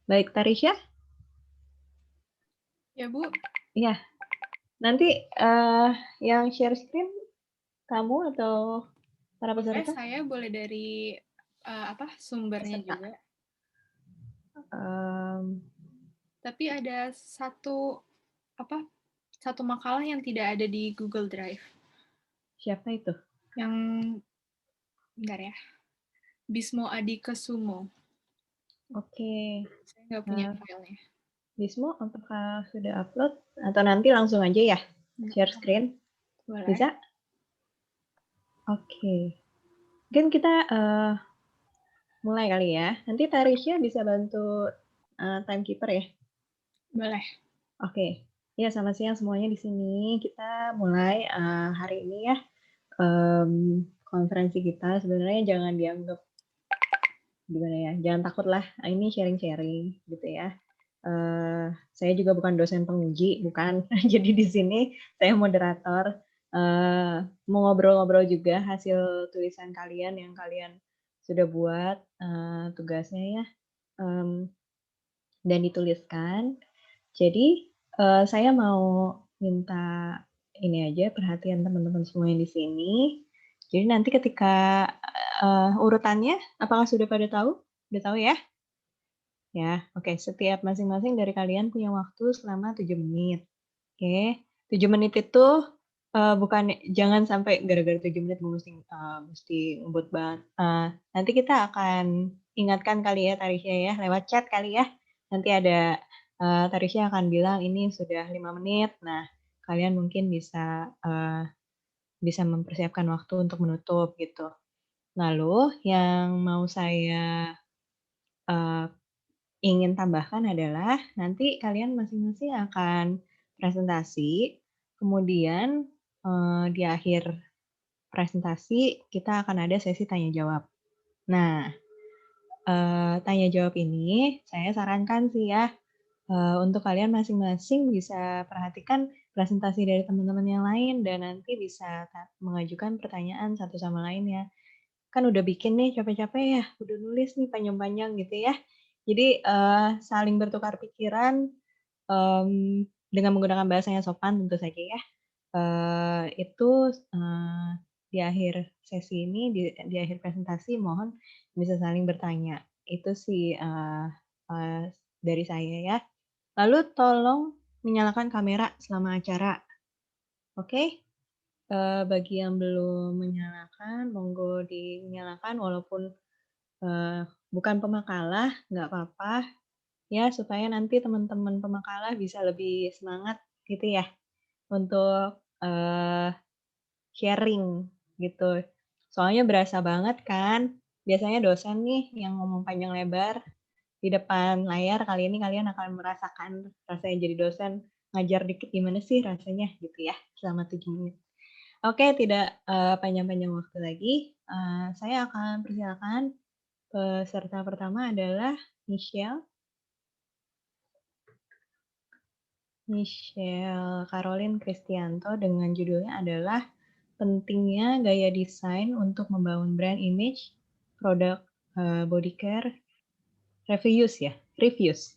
Baik, Tarisha? Ya, Bu. Iya. Nanti yang share screen kamu atau para peserta? Saya boleh dari sumbernya Peserta. juga. Um, Tapi ada satu makalah yang tidak ada di Google Drive. siapa itu? Yang bentar ya. Bismo Adikesumo. Oke. Saya nggak punya filenya. Bismo, apakah sudah upload? Atau nanti langsung aja ya? Share screen? Boleh. Bisa? Oke. Mungkin kita mulai kali ya. Nanti Tarisha bisa bantu timekeeper ya? Boleh. Oke. Ya, selamat siang semuanya di sini. Kita mulai hari ini ya. Konferensi kita sebenarnya jangan dianggap gimana ya, jangan takut lah, ini sharing-sharing gitu ya. Saya juga bukan dosen penguji, bukan. Jadi di sini saya moderator, mau ngobrol-ngobrol juga hasil tulisan kalian yang kalian sudah buat tugasnya ya, dan dituliskan. Jadi saya mau minta ini aja perhatian teman-teman semua yang di sini. Jadi nanti ketika urutannya, apakah sudah pada tahu? Udah tahu ya? Ya, oke. Setiap masing-masing dari kalian punya waktu selama 7 menit. Oke, 7 menit itu bukan jangan sampai gara-gara 7 menit gue mesti ngebut banget. Nanti kita akan ingatkan kali ya Tarisha ya, lewat chat kali ya. Nanti ada Tarisha akan bilang ini sudah 5 menit. Nah, kalian mungkin bisa mempersiapkan waktu untuk menutup gitu. Lalu yang mau saya ingin tambahkan adalah nanti kalian masing-masing akan presentasi, kemudian di akhir presentasi kita akan ada sesi tanya jawab. Nah, tanya jawab ini saya sarankan sih ya untuk kalian masing-masing bisa perhatikan presentasi dari teman-teman yang lain dan nanti bisa mengajukan pertanyaan satu sama lain ya. Kan udah bikin nih capek-capek ya, udah nulis nih panjang-panjang gitu ya. Jadi saling bertukar pikiran dengan menggunakan bahasa yang sopan tentu saja ya. Itu di akhir sesi ini, di akhir presentasi mohon bisa saling bertanya. Itu sih dari saya ya. Lalu tolong menyalakan kamera selama acara. Oke? Bagi yang belum menyalakan, monggo dinyalakan walaupun bukan pemakalah, nggak apa-apa ya supaya nanti teman-teman pemakalah bisa lebih semangat gitu ya untuk sharing gitu. Soalnya berasa banget kan, biasanya dosen nih yang ngomong panjang lebar di depan layar, kali ini kalian akan merasakan rasanya jadi dosen ngajar dikit gimana sih rasanya gitu ya selama 7 menit. Oke, tidak panjang-panjang waktu lagi, saya akan persilakan peserta pertama adalah Michelle Caroline Kristianto dengan judulnya adalah Pentingnya Gaya Desain untuk Membangun Brand Image Produk Body Care Reviews ya? Reviews?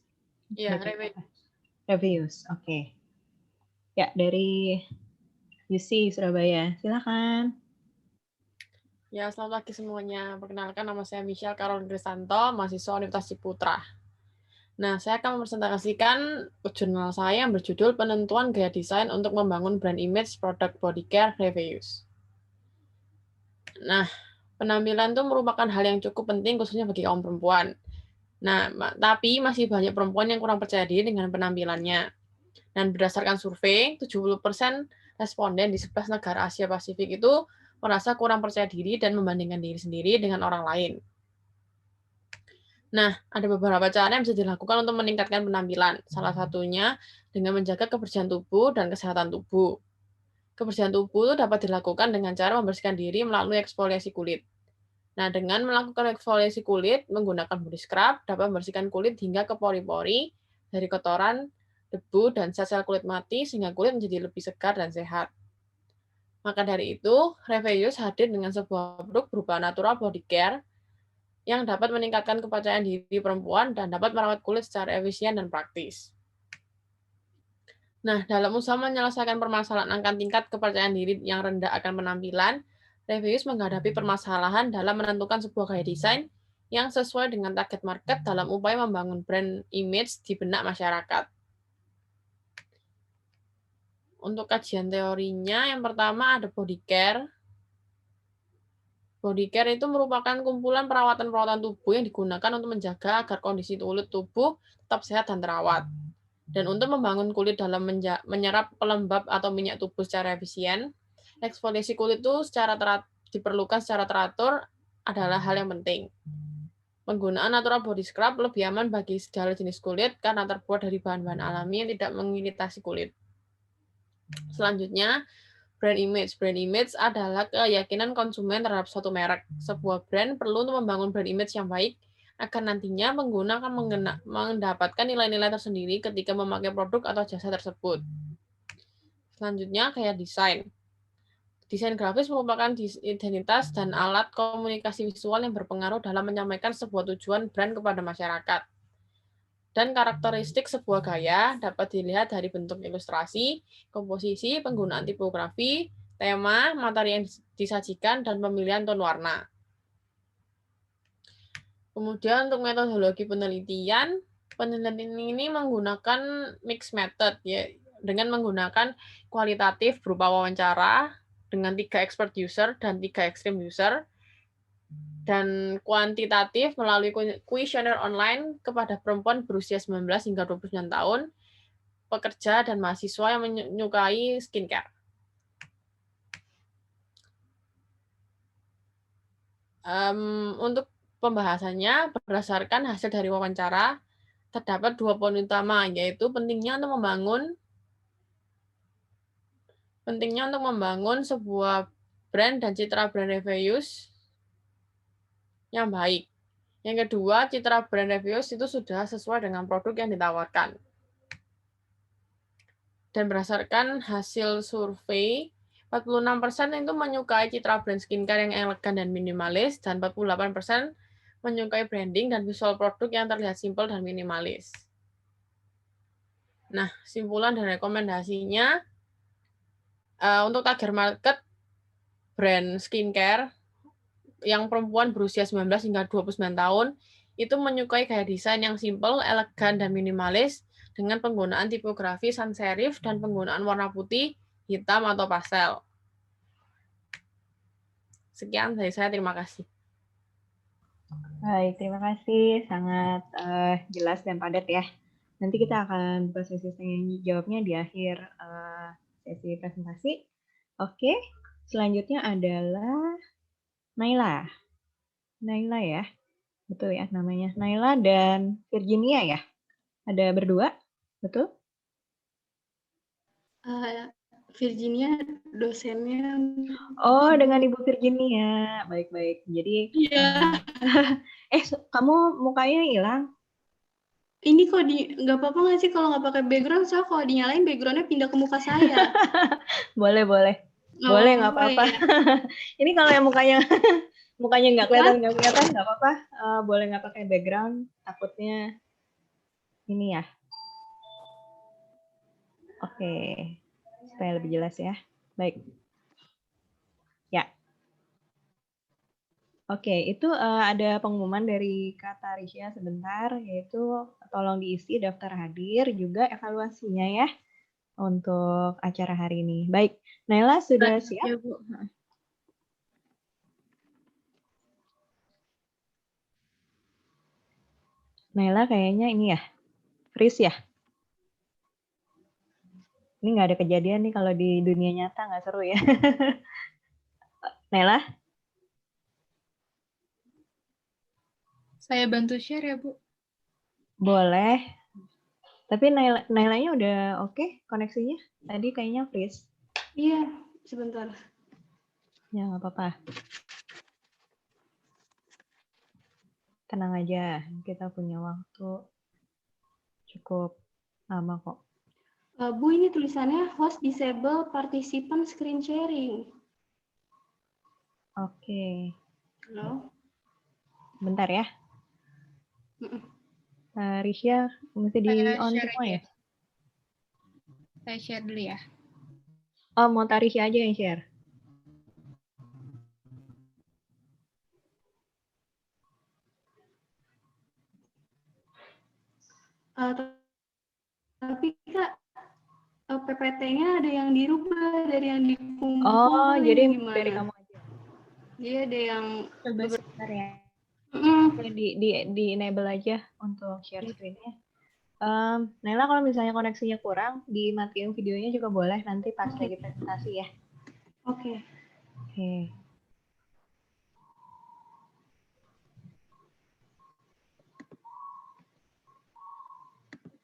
Iya, Reviews, oke. Ya, dari UC Surabaya, silakan. Ya, selamat pagi semuanya. Perkenalkan, nama saya Michelle Caroline Kristanto, mahasiswa Universitas Ciputra. Nah, saya akan mempresentasikan jurnal saya yang berjudul Penentuan Gaya Desain untuk Membangun Brand Image Produk Body Care Reviews. Nah, penampilan itu merupakan hal yang cukup penting khususnya bagi kaum perempuan. Nah, tapi masih banyak perempuan yang kurang percaya diri dengan penampilannya. Dan berdasarkan survei, 70% responden di 11 negara Asia Pasifik itu merasa kurang percaya diri dan membandingkan diri sendiri dengan orang lain. Nah, ada beberapa cara yang bisa dilakukan untuk meningkatkan penampilan. Salah satunya dengan menjaga kebersihan tubuh dan kesehatan tubuh. Kebersihan tubuh dapat dilakukan dengan cara membersihkan diri melalui eksfoliasi kulit. Nah, dengan melakukan eksfoliasi kulit menggunakan body scrub dapat membersihkan kulit hingga ke pori-pori dari kotoran, debu, dan sel-sel kulit mati sehingga kulit menjadi lebih segar dan sehat. Maka dari itu, Reveus hadir dengan sebuah produk berupa natural body care yang dapat meningkatkan kepercayaan diri perempuan dan dapat merawat kulit secara efisien dan praktis. Nah, dalam usaha menyelesaikan permasalahan angka tingkat kepercayaan diri yang rendah akan penampilan, Revius menghadapi permasalahan dalam menentukan sebuah gaya desain yang sesuai dengan target market dalam upaya membangun brand image di benak masyarakat. Untuk kajian teorinya, yang pertama ada body care. Body care itu merupakan kumpulan perawatan-perawatan tubuh yang digunakan untuk menjaga agar kondisi kulit tubuh tetap sehat dan terawat. Dan untuk membangun kulit dalam menyerap pelembab atau minyak tubuh secara efisien, eksfoliasi kulit itu diperlukan secara teratur adalah hal yang penting. Penggunaan natural body scrub lebih aman bagi segala jenis kulit karena terbuat dari bahan-bahan alami yang tidak mengiritasi kulit. Selanjutnya, brand image. Brand image adalah keyakinan konsumen terhadap suatu merek. Sebuah brand perlu untuk membangun brand image yang baik agar nantinya pengguna akan mendapatkan nilai-nilai tersendiri ketika memakai produk atau jasa tersebut. Selanjutnya, kayak desain. Desain grafis merupakan identitas dan alat komunikasi visual yang berpengaruh dalam menyampaikan sebuah tujuan brand kepada masyarakat. Dan karakteristik sebuah gaya dapat dilihat dari bentuk ilustrasi, komposisi, penggunaan tipografi, tema, materi yang disajikan, dan pemilihan tone warna. Kemudian untuk metodologi penelitian ini menggunakan mixed method, ya, dengan menggunakan kualitatif berupa wawancara dengan 3 expert user dan 3 extreme user, dan kuantitatif melalui kuesioner online kepada perempuan berusia 19 hingga 29 tahun, pekerja dan mahasiswa yang menyukai skincare. Untuk pembahasannya, berdasarkan hasil dari wawancara, terdapat 2 poin utama, yaitu pentingnya untuk membangun sebuah brand dan citra brand Revius yang baik. Yang kedua, citra brand Revius itu sudah sesuai dengan produk yang ditawarkan. Dan berdasarkan hasil survei, 46% itu menyukai citra brand skincare yang elegan dan minimalis, dan 48% menyukai branding dan visual produk yang terlihat simpel dan minimalis. Nah, simpulan dan rekomendasinya, untuk target market brand skincare yang perempuan berusia 19 hingga 29 tahun, itu menyukai gaya desain yang simpel, elegan, dan minimalis dengan penggunaan tipografi sans serif dan penggunaan warna putih, hitam, atau pastel. Sekian dari saya, terima kasih. Baik, terima kasih. Sangat jelas dan padat ya. Nanti kita akan buka sesi tanya jawabnya di akhir sesi presentasi. Oke, selanjutnya adalah Naila. Naila ya, betul ya namanya. Naila dan Virginia ya? Ada berdua, betul? Virginia dosennya. Oh, dengan Ibu Virginia. Baik-baik. Jadi, iya. Kamu mukanya hilang? Ini kok nggak apa-apa nggak sih kalau nggak pakai background? Soalnya kalau dinyalain backgroundnya pindah ke muka saya. Boleh. Boleh, nggak apa-apa. Ya. Ini kalau yang mukanya nggak kelihatan nggak apa-apa. Boleh nggak pakai background. Takutnya ini ya. Oke, supaya lebih jelas ya. Baik. Ya. Oke, itu ada pengumuman dari Kak Tarisya sebentar, yaitu tolong diisi daftar hadir, juga evaluasinya ya, untuk acara hari ini. Baik, Naila sudah siap? Ya, Bu. Naila kayaknya ini ya, freeze ya? Ini nggak ada kejadian nih kalau di dunia nyata, nggak seru ya. Naila? Saya bantu share ya, Bu. Boleh. Tapi Nailanya udah oke koneksinya? Tadi kayaknya freeze. Iya, sebentar. Ya, nggak apa-apa. Tenang aja, kita punya waktu cukup lama kok. Bu, ini tulisannya host disable participant screen sharing. Oke. Halo? Bentar ya. Mm-mm. Risha mesti di Saya on share semua aja. ya? Saya share dulu ya. Oh, mau Tarisha aja yang share. Tapi Kak, PPT-nya ada yang dirubah dari yang Oh, dikumpulin jadi dari gimana? kamu aja. Dia ada yang Coba sebentar ya. Oke, di enable aja untuk share screen-nya. Naila, kalau misalnya koneksinya kurang, dimatiin videonya juga boleh nanti pas lagi presentasi ya. Oke. Oke.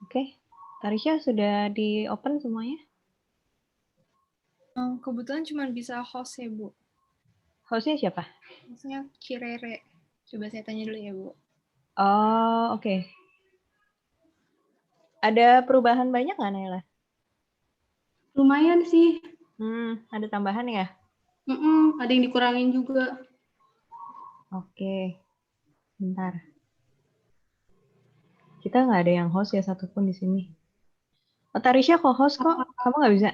Oke, Tarisha sudah di open semuanya? Kebetulan cuma bisa host ya, Bu. Hostnya siapa? Hostnya Cirere. Coba saya tanya dulu ya, Bu. Oh, oke. Ada perubahan banyak nggak, Naila? Lumayan sih. Ada tambahan ya? Ada yang dikurangin juga. Oke. Bentar. Kita nggak ada yang host ya satupun di sini. Oh, Tarisha co-host kok. Kamu nggak bisa?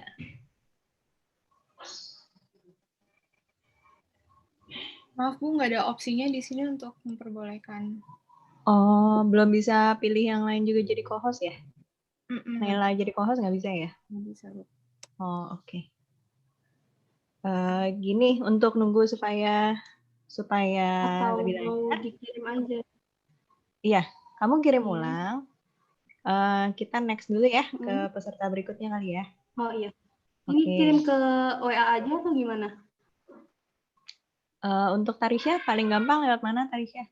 Maaf, Bu, nggak ada opsinya di sini untuk memperbolehkan. Oh, belum bisa pilih yang lain juga jadi co-host ya? Naila jadi co-host nggak bisa ya? Nggak bisa, Bu. Oh, oke. Gini, untuk nunggu supaya Atau lebih mau lancar. dikirim aja. Iya, kamu kirim Iya. ulang. Kita next dulu ya ke peserta berikutnya kali ya. Oh iya. Ini Oke. kirim ke WA aja atau gimana? Untuk Tarisha paling gampang lewat mana, Tarisha?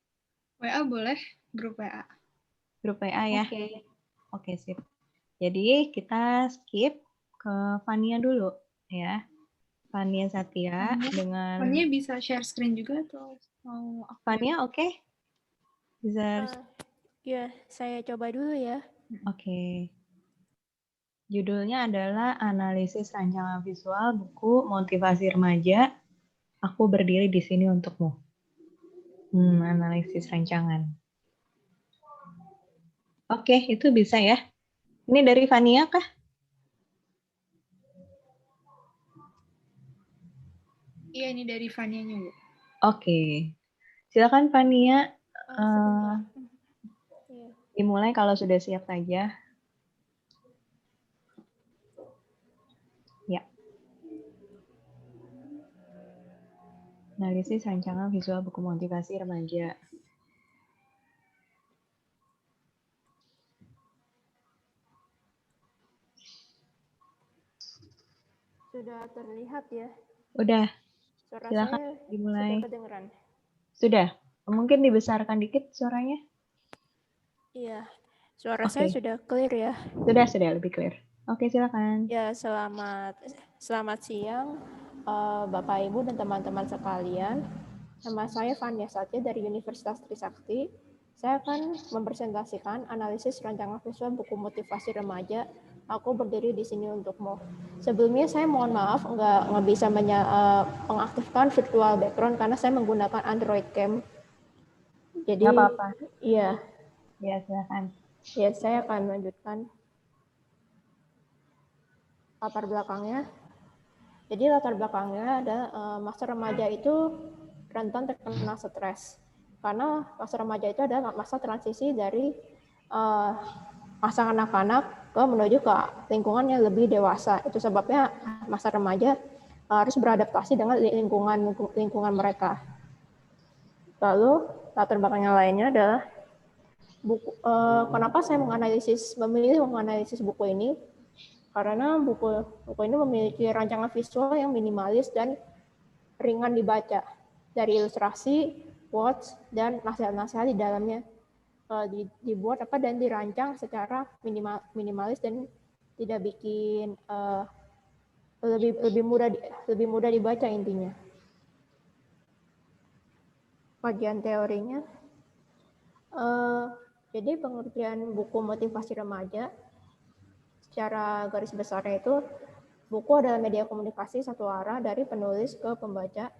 WA boleh, grup WA. Grup WA ya? Oke. Oke, sip. Jadi kita skip ke Fania dulu ya. Fania Satya dengan... Fania bisa share screen juga atau mau aku? Fania oke? Bisa... Ya, saya coba dulu ya. Oke. Judulnya adalah Analisis Rancangan Visual Buku Motivasi Remaja. Aku berdiri di sini untukmu. Analisis rancangan. Oke, itu bisa ya. Ini dari Fania kah? Iya, ini dari Fania-nya, Bu. Oke. Silakan Fania. Sebentar. Ya. Dimulai kalau sudah siap saja. Ya. Analisis rancangan visual buku motivasi remaja. Sudah terlihat ya? Udah. Suara Silakan saya dimulai. sudah kedengeran? Sudah. Mungkin dibesarkan dikit suaranya. Iya. Suara saya sudah clear ya? Sudah lebih clear. Oke, silakan. Ya, selamat siang Bapak Ibu dan teman-teman sekalian. Nama saya Fania Satya dari Universitas Trisakti. Saya akan mempresentasikan analisis rancangan visual buku motivasi remaja. Aku berdiri di sini untukmu. Sebelumnya saya mohon maaf nggak bisa mengaktifkan virtual background karena saya menggunakan Android Cam. Jadi, nggak apa-apa. Iya. Ya, silakan. Ya, saya akan melanjutkan latar belakangnya. Jadi latar belakangnya ada masa remaja itu rentan terkena stres. Karena masa remaja itu adalah masa transisi dari masa anak-anak menuju ke lingkungan yang lebih dewasa. Itu sebabnya masa remaja harus beradaptasi dengan lingkungan mereka. Lalu latar belakang yang lainnya adalah kenapa saya memilih menganalisis buku ini? Karena buku ini memiliki rancangan visual yang minimalis dan ringan dibaca. Dari ilustrasi, quotes, dan nasihat-nasihat di dalamnya dibuat dan dirancang secara minimalis dan tidak bikin lebih mudah dibaca intinya. Kajian teorinya, jadi pengertian buku motivasi remaja secara garis besarnya itu buku adalah media komunikasi satu arah dari penulis ke pembaca,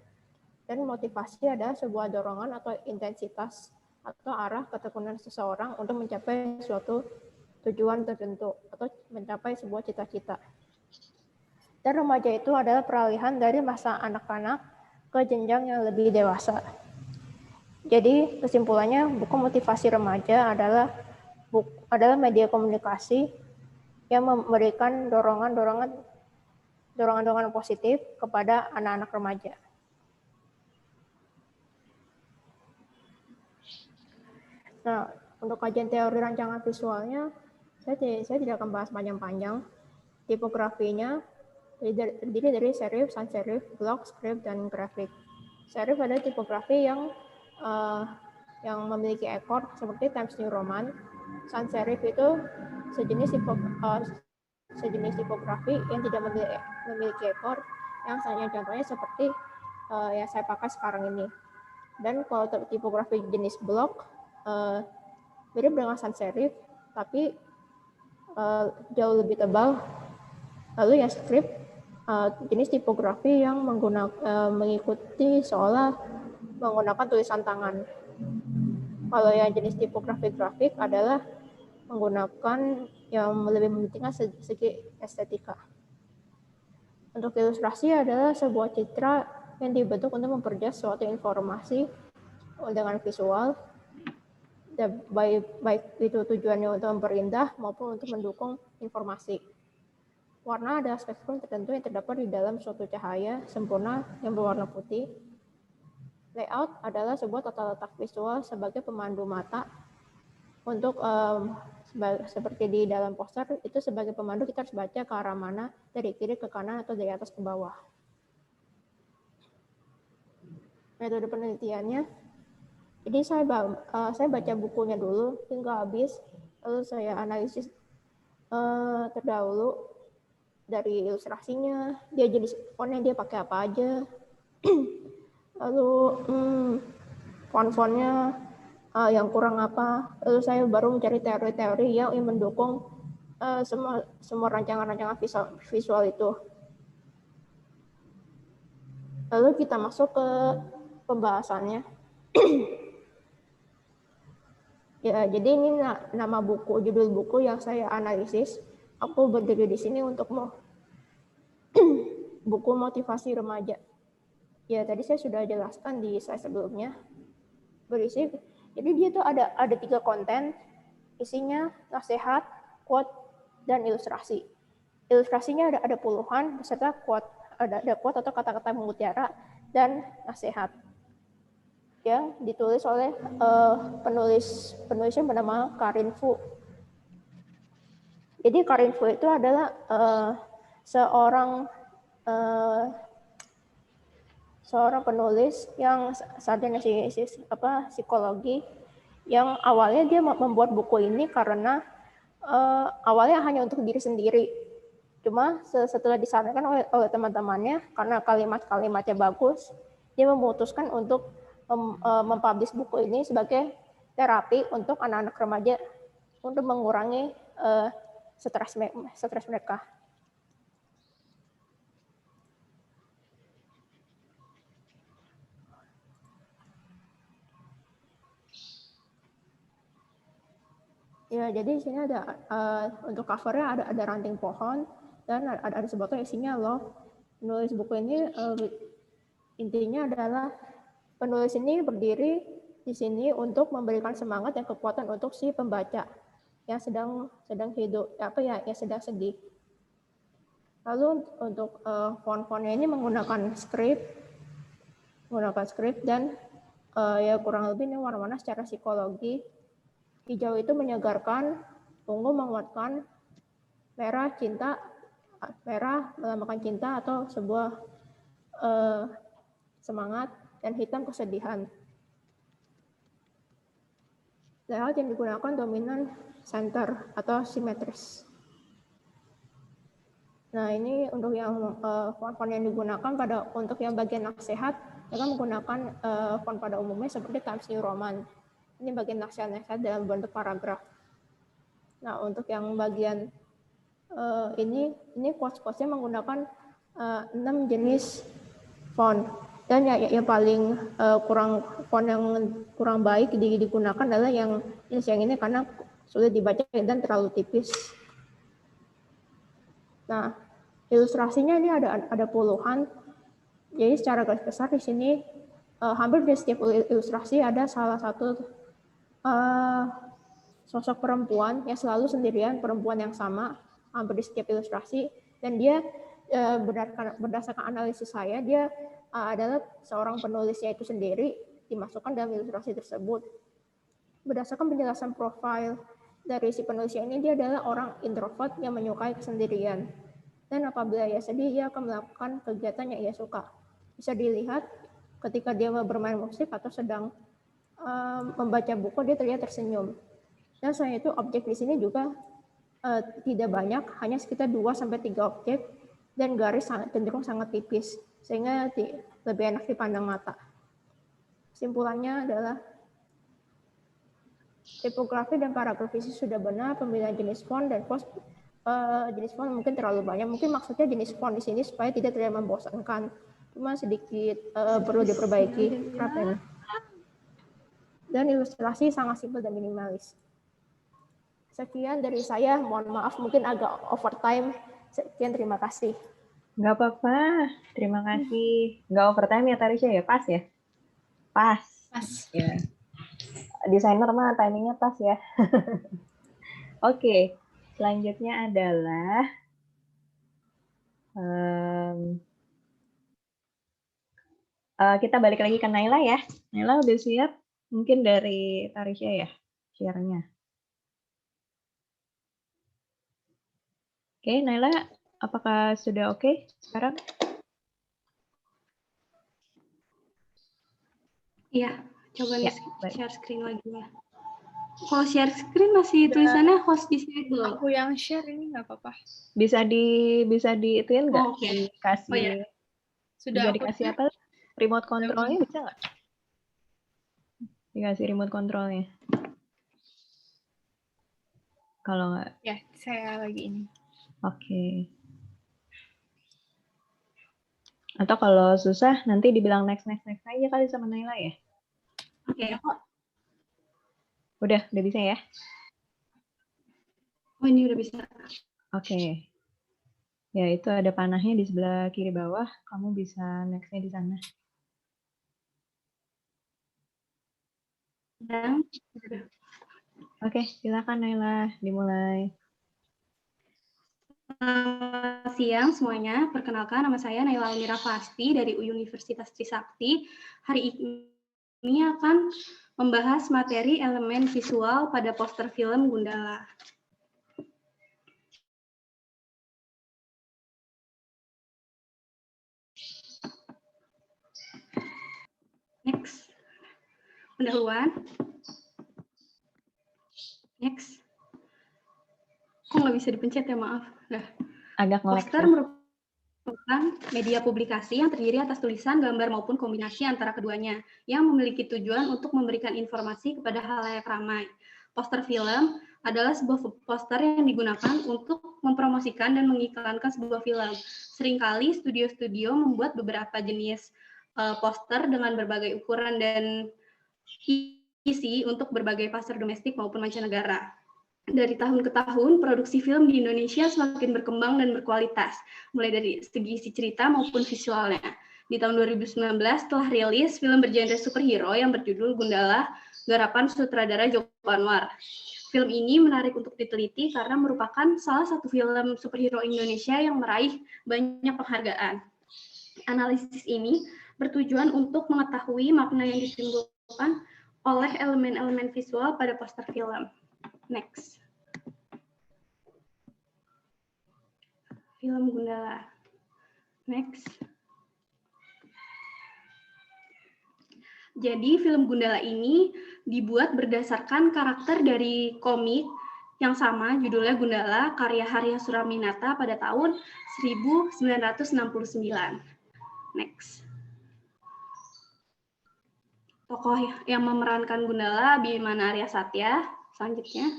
dan motivasi adalah sebuah dorongan atau intensitas atau arah ketekunan seseorang untuk mencapai suatu tujuan tertentu atau mencapai sebuah cita-cita. Dan remaja itu adalah peralihan dari masa anak-anak ke jenjang yang lebih dewasa. Jadi kesimpulannya, buku motivasi remaja adalah media komunikasi yang memberikan dorongan-dorongan positif kepada anak-anak remaja. Nah, untuk kajian teori rancangan visualnya, saya tidak akan bahas panjang-panjang. Tipografinya terdiri dari serif, sans serif, block, script, dan grafik. Serif adalah tipografi yang memiliki ekor seperti Times New Roman. Sans serif itu sejenis tipografi yang tidak memiliki ekor, yang contohnya seperti yang saya pakai sekarang ini. Dan kalau tipografi jenis block, mirip dengan sans serif, tapi jauh lebih tebal. Lalu yang script, jenis tipografi yang mengikuti seolah menggunakan tulisan tangan. Kalau yang jenis tipografi grafik adalah menggunakan yang lebih mementingkan segi estetika. Untuk ilustrasi adalah sebuah citra yang dibentuk untuk memperjelas suatu informasi dengan visual, baik itu tujuannya untuk memperindah maupun untuk mendukung informasi. Warna adalah spektrum tertentu yang terdapat di dalam suatu cahaya sempurna yang berwarna putih. Layout adalah sebuah tata letak visual sebagai pemandu mata untuk seperti di dalam poster, itu sebagai pemandu kita harus baca ke arah mana, dari kiri ke kanan atau dari atas ke bawah. Metode penelitiannya, jadi saya baca bukunya dulu hingga habis, lalu saya analisis terdahulu dari ilustrasinya, dia jenis fontnya dia pakai apa aja, lalu font-fontnya yang kurang apa, lalu saya baru mencari teori-teori yang mendukung semua rancangan-rancangan visual itu. Lalu kita masuk ke pembahasannya. Ya, jadi ini nama judul buku yang saya analisis. Aku berdiri di sini untuk buku motivasi remaja. Ya, tadi saya sudah jelaskan di slide sebelumnya. Berisi, jadi dia tuh ada 3 konten, isinya nasihat, quote, dan ilustrasi. Ilustrasinya ada puluhan beserta quote, ada quote atau kata-kata mutiara dan nasihat yang ditulis oleh penulisnya bernama Karin Fu. Jadi Karin Fu itu adalah seorang penulis yang sarjana psikologi, yang awalnya dia membuat buku ini karena awalnya hanya untuk diri sendiri. Cuma setelah disarankan oleh teman-temannya, karena kalimat-kalimatnya bagus, dia memutuskan untuk mempublish buku ini sebagai terapi untuk anak-anak remaja untuk mengurangi stres mereka. Ya, jadi di sini ada untuk covernya ada ranting pohon dan ada sebuah isinya love. Penulis buku ini intinya adalah penulis ini berdiri di sini untuk memberikan semangat dan kekuatan untuk si pembaca yang sedang hidup, yang sedang sedih. Lalu untuk font-fontnya ini menggunakan script dan ya kurang lebih ini warna-warna secara psikologi. Hijau itu menyegarkan, ungu menguatkan, merah melambangkan cinta atau sebuah semangat, dan hitam kesedihan. Layout yang digunakan dominan, center atau simetris. Nah, ini untuk yang font-font yang digunakan untuk yang bagian nasihat, kita menggunakan font pada umumnya seperti Times New Roman. Ini bagian nasihat dalam bentuk paragraf. Nah, untuk yang bagian ini quotes-quotesnya menggunakan 6 jenis font. Dan yang paling font yang kurang baik digunakan adalah yang ini karena sulit dibaca dan terlalu tipis. Nah, ilustrasinya ini ada puluhan. Jadi secara garis besar di sini hampir di setiap ilustrasi ada salah satu sosok perempuan yang selalu sendirian, perempuan yang sama hampir di setiap ilustrasi, dan dia berdasarkan analisis saya, dia adalah seorang penulisnya itu sendiri dimasukkan dalam ilustrasi tersebut. Berdasarkan penjelasan profil dari si penulisnya ini, dia adalah orang introvert yang menyukai kesendirian. Dan apabila ia sedih, ia akan melakukan kegiatan yang ia suka. Bisa dilihat ketika dia bermain musik atau sedang membaca buku, dia terlihat tersenyum. Dan selain itu, objek di sini juga tidak banyak, hanya sekitar 2-3 objek, dan garis cenderung sangat tipis, sehingga lebih enak dipandang mata. Kesimpulannya adalah tipografi dan paragrafisi sudah benar, pemilihan jenis font dan jenis font mungkin terlalu banyak. Mungkin maksudnya jenis font di sini supaya tidak terlalu membosankan, cuma sedikit perlu diperbaiki. Dan ilustrasi sangat simpel dan minimalis. Sekian dari saya, mohon maaf mungkin agak overtime. Sekian, terima kasih. Nggak apa-apa, terima kasih. Nggak overtime ya Tarisha ya? Pas ya? Pas. Ya. Desainer mah timingnya pas ya. Oke, selanjutnya adalah kita balik lagi ke Naila ya. Naila udah siap? Mungkin dari Tarisha ya, share-nya. Oke, Naila, apakah sudah oke sekarang? Iya, coba Ya, share screen lagi ya. Kalau share screen masih tulisannya host disable. Aku yang share ini nggak apa-apa. Bisa diituin nggak? Oh, okay. Dikasih, oh, ya. Sudah bisa dikasih apa? Remote control-nya bisa nggak? Dikasih remote control-nya. Kalau nggak? Ya, saya lagi ini. Oke. Atau kalau susah, nanti dibilang next aja kali sama Naila ya? Oke. Udah bisa ya? Oh, ini udah bisa. Oke. Ya, itu ada panahnya di sebelah kiri bawah. Kamu bisa next-nya di sana. Oke, silakan Naila, dimulai. Selamat siang semuanya. Perkenalkan, nama saya Naila Almira Fasti dari Universitas Trisakti. Hari ini akan membahas materi elemen visual pada poster film Gundala. Next. Pendahuluan. Next. Kok nggak bisa dipencet ya, maaf. Nah, agak nge-lag. Poster merupakan media publikasi yang terdiri atas tulisan, gambar, maupun kombinasi antara keduanya, yang memiliki tujuan untuk memberikan informasi kepada halayak ramai. Poster film adalah sebuah poster yang digunakan untuk mempromosikan dan mengiklankan sebuah film. Seringkali studio-studio membuat beberapa jenis poster dengan berbagai ukuran dan isi untuk berbagai pasar domestik maupun mancanegara. Dari tahun ke tahun, produksi film di Indonesia semakin berkembang dan berkualitas, mulai dari segi isi cerita maupun visualnya. Di tahun 2019 telah rilis film bergenre superhero yang berjudul Gundala, garapan sutradara Joko Anwar. Film ini menarik untuk diteliti karena merupakan salah satu film superhero Indonesia yang meraih banyak penghargaan. Analisis ini bertujuan untuk mengetahui makna yang ditimbulkan oleh elemen-elemen visual pada poster film. Next. Film Gundala. Next. Jadi film Gundala ini dibuat berdasarkan karakter dari komik yang sama, judulnya Gundala, karya Harya Suraminata pada tahun 1969. Next. Tokoh yang memerankan Gundala, Bimana Arya Satya. Selanjutnya.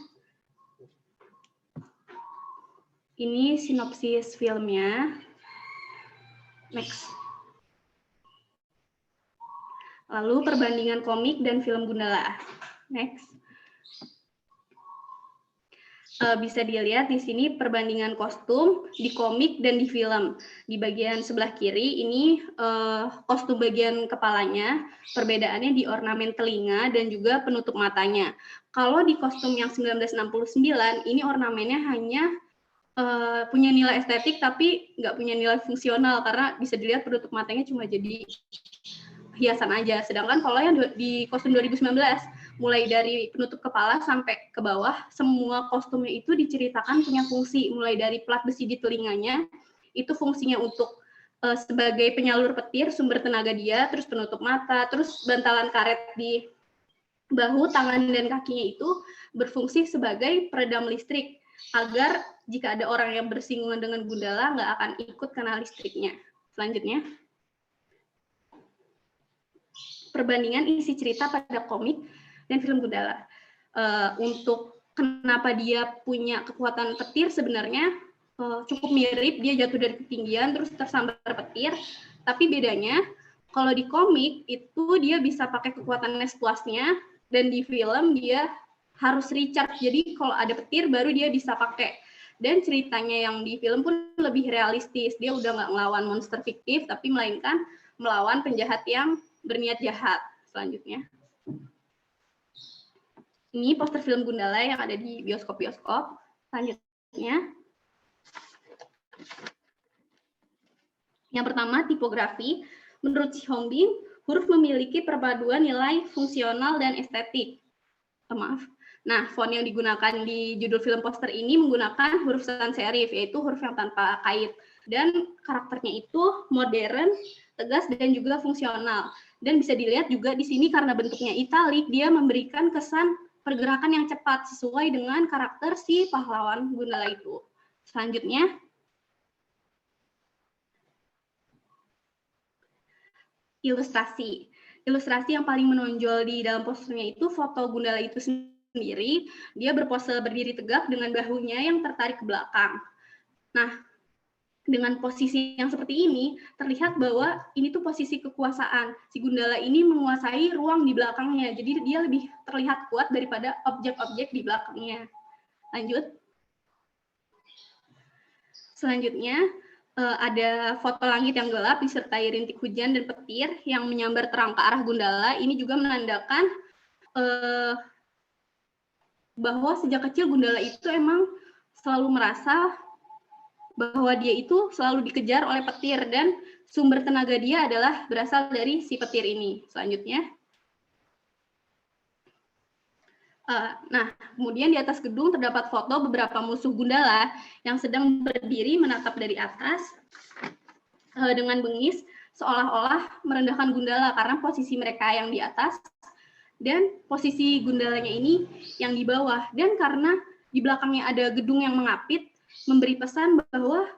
Ini sinopsis filmnya. Next. Lalu perbandingan komik dan film Gundala. Next. Bisa dilihat di sini perbandingan kostum di komik dan di film. Di bagian sebelah kiri ini kostum bagian kepalanya, perbedaannya di ornamen telinga dan juga penutup matanya. Kalau di kostum yang 1969, ini ornamennya hanya punya nilai estetik tapi nggak punya nilai fungsional karena bisa dilihat penutup matanya cuma jadi hiasan aja. Sedangkan kalau yang di kostum 2019, mulai dari penutup kepala sampai ke bawah, semua kostumnya itu diceritakan punya fungsi, mulai dari plat besi di telinganya, itu fungsinya untuk sebagai penyalur petir, sumber tenaga dia, terus penutup mata, terus bantalan karet di bahu, tangan, dan kakinya itu berfungsi sebagai peredam listrik, agar jika ada orang yang bersinggungan dengan Gundala, nggak akan ikut kena listriknya. Selanjutnya, perbandingan isi cerita pada komik dan film Gundala. Untuk kenapa dia punya kekuatan petir sebenarnya cukup mirip, dia jatuh dari ketinggian terus tersambar petir, tapi bedanya kalau di komik itu dia bisa pakai kekuatan sepuasnya, dan di film dia harus recharge, jadi kalau ada petir baru dia bisa pakai. Dan ceritanya yang di film pun lebih realistis, dia udah nggak ngelawan monster fiktif, tapi melainkan melawan penjahat yang berniat jahat. Selanjutnya, ini poster film Gundala yang ada di bioskop-bioskop. Selanjutnya, yang pertama, tipografi. Menurut Si Hongbin, huruf memiliki perpaduan nilai fungsional dan estetik. Maaf. Nah, font yang digunakan di judul film poster ini menggunakan huruf sans serif, yaitu huruf yang tanpa kait. Dan karakternya itu modern, tegas, dan juga fungsional. Dan bisa dilihat juga di sini karena bentuknya italik, dia memberikan kesan pergerakan yang cepat sesuai dengan karakter si pahlawan Gundala itu. Selanjutnya, ilustrasi. Ilustrasi yang paling menonjol di dalam posternya itu foto Gundala itu sendiri. Dia berpose berdiri tegak dengan bahunya yang tertarik ke belakang. Nah, dengan posisi yang seperti ini, terlihat bahwa ini tuh posisi kekuasaan. Si Gundala ini menguasai ruang di belakangnya, jadi dia lebih terlihat kuat daripada objek-objek di belakangnya. Lanjut. Selanjutnya, ada foto langit yang gelap disertai rintik hujan dan petir yang menyambar terang ke arah Gundala. Ini juga menandakan bahwa sejak kecil Gundala itu emang selalu merasa bahwa dia itu selalu dikejar oleh petir dan sumber tenaga dia adalah berasal dari si petir ini. Selanjutnya, nah, kemudian di atas gedung terdapat foto beberapa musuh Gundala yang sedang berdiri menatap dari atas dengan bengis, seolah-olah merendahkan Gundala karena posisi mereka yang di atas dan posisi Gundalanya ini yang di bawah. Dan karena di belakangnya ada gedung yang mengapit, memberi pesan bahwa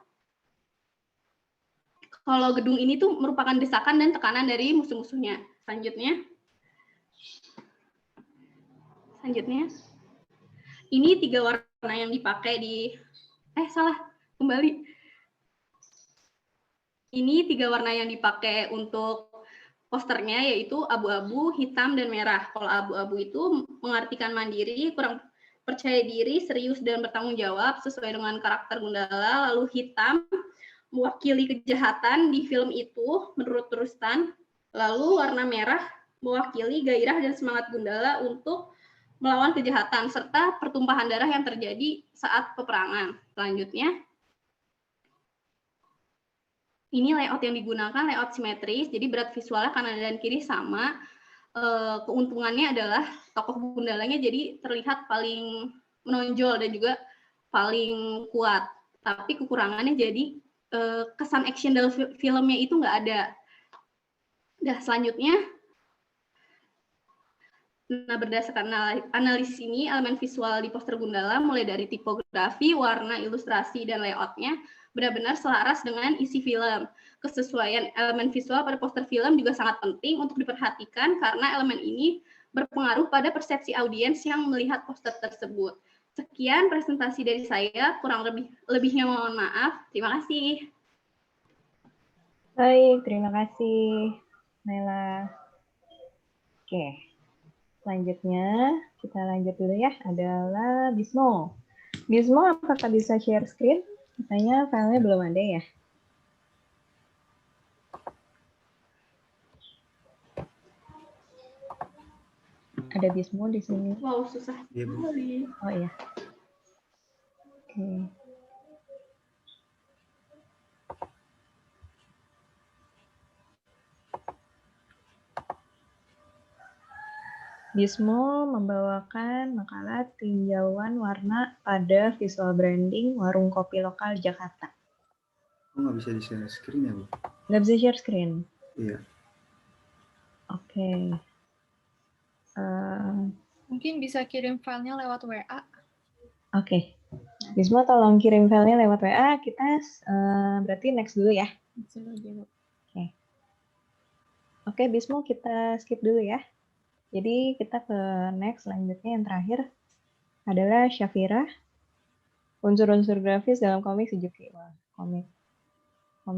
kalau gedung ini tuh merupakan desakan dan tekanan dari musuh-musuhnya. Selanjutnya, ini 3 warna yang dipakai di, Ini 3 warna yang dipakai untuk posternya, yaitu abu-abu, hitam, dan merah. Kalau abu-abu itu mengartikan mandiri, kurang percaya diri, serius, dan bertanggung jawab sesuai dengan karakter Gundala. Lalu hitam mewakili kejahatan di film itu menurut Rustan. Lalu warna merah mewakili gairah dan semangat Gundala untuk melawan kejahatan serta pertumpahan darah yang terjadi saat peperangan. Selanjutnya, ini layout yang digunakan layout simetris, jadi berat visualnya kanan dan kiri sama. Keuntungannya adalah tokoh Gundalanya jadi terlihat paling menonjol dan juga paling kuat. Tapi kekurangannya jadi kesan action dalam filmnya itu nggak ada. Nah, selanjutnya, berdasarkan analisis ini, elemen visual di poster Gundala mulai dari tipografi, warna, ilustrasi, dan layoutnya benar-benar selaras dengan isi film. Kesesuaian elemen visual pada poster film juga sangat penting untuk diperhatikan karena elemen ini berpengaruh pada persepsi audiens yang melihat poster tersebut. Sekian presentasi dari saya, kurang lebihnya mohon maaf. Terima kasih. Baik, terima kasih, Naila. Oke. Selanjutnya, kita lanjut dulu ya, adalah Bismo. Bismo, apakah bisa share screen? Katanya filenya belum ada ya? Ada Bismo di sini. Wow, susah Iya, Bu. sekali. Oh iya. Oke. Bismo membawakan makalah tinjauan warna pada visual branding warung kopi lokal Jakarta. Kok nggak bisa di-share screen ya, Bu? Nggak bisa share screen? Iya. Oke. Mungkin bisa kirim filenya lewat WA. Oke. Bismo tolong kirim filenya lewat WA. Kita berarti next dulu ya. Oke, Bismo kita skip dulu ya. Jadi kita ke next, selanjutnya yang terakhir adalah Syafira. Unsur-unsur grafis dalam komik Shizuki. Wah, komik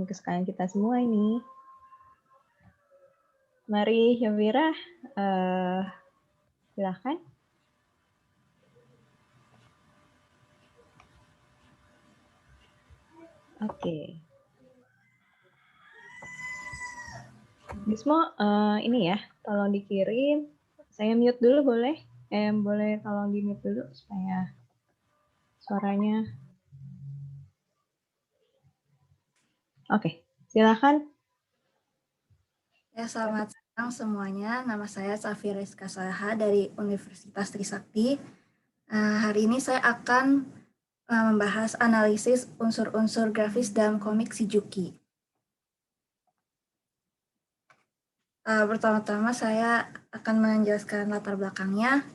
kesukaan kita semua ini. Mari Syafira, silahkan. Oke. Bismo, ini ya, tolong dikirim. Saya mute dulu boleh? Boleh tolong di mute dulu supaya suaranya. Oke, silakan. Ya, selamat siang semuanya. Nama saya Safira Rizka Salaha dari Universitas Trisakti. Hari ini saya akan membahas analisis unsur-unsur grafis dalam komik Shizuki. Pertama-tama saya akan menjelaskan latar belakangnya.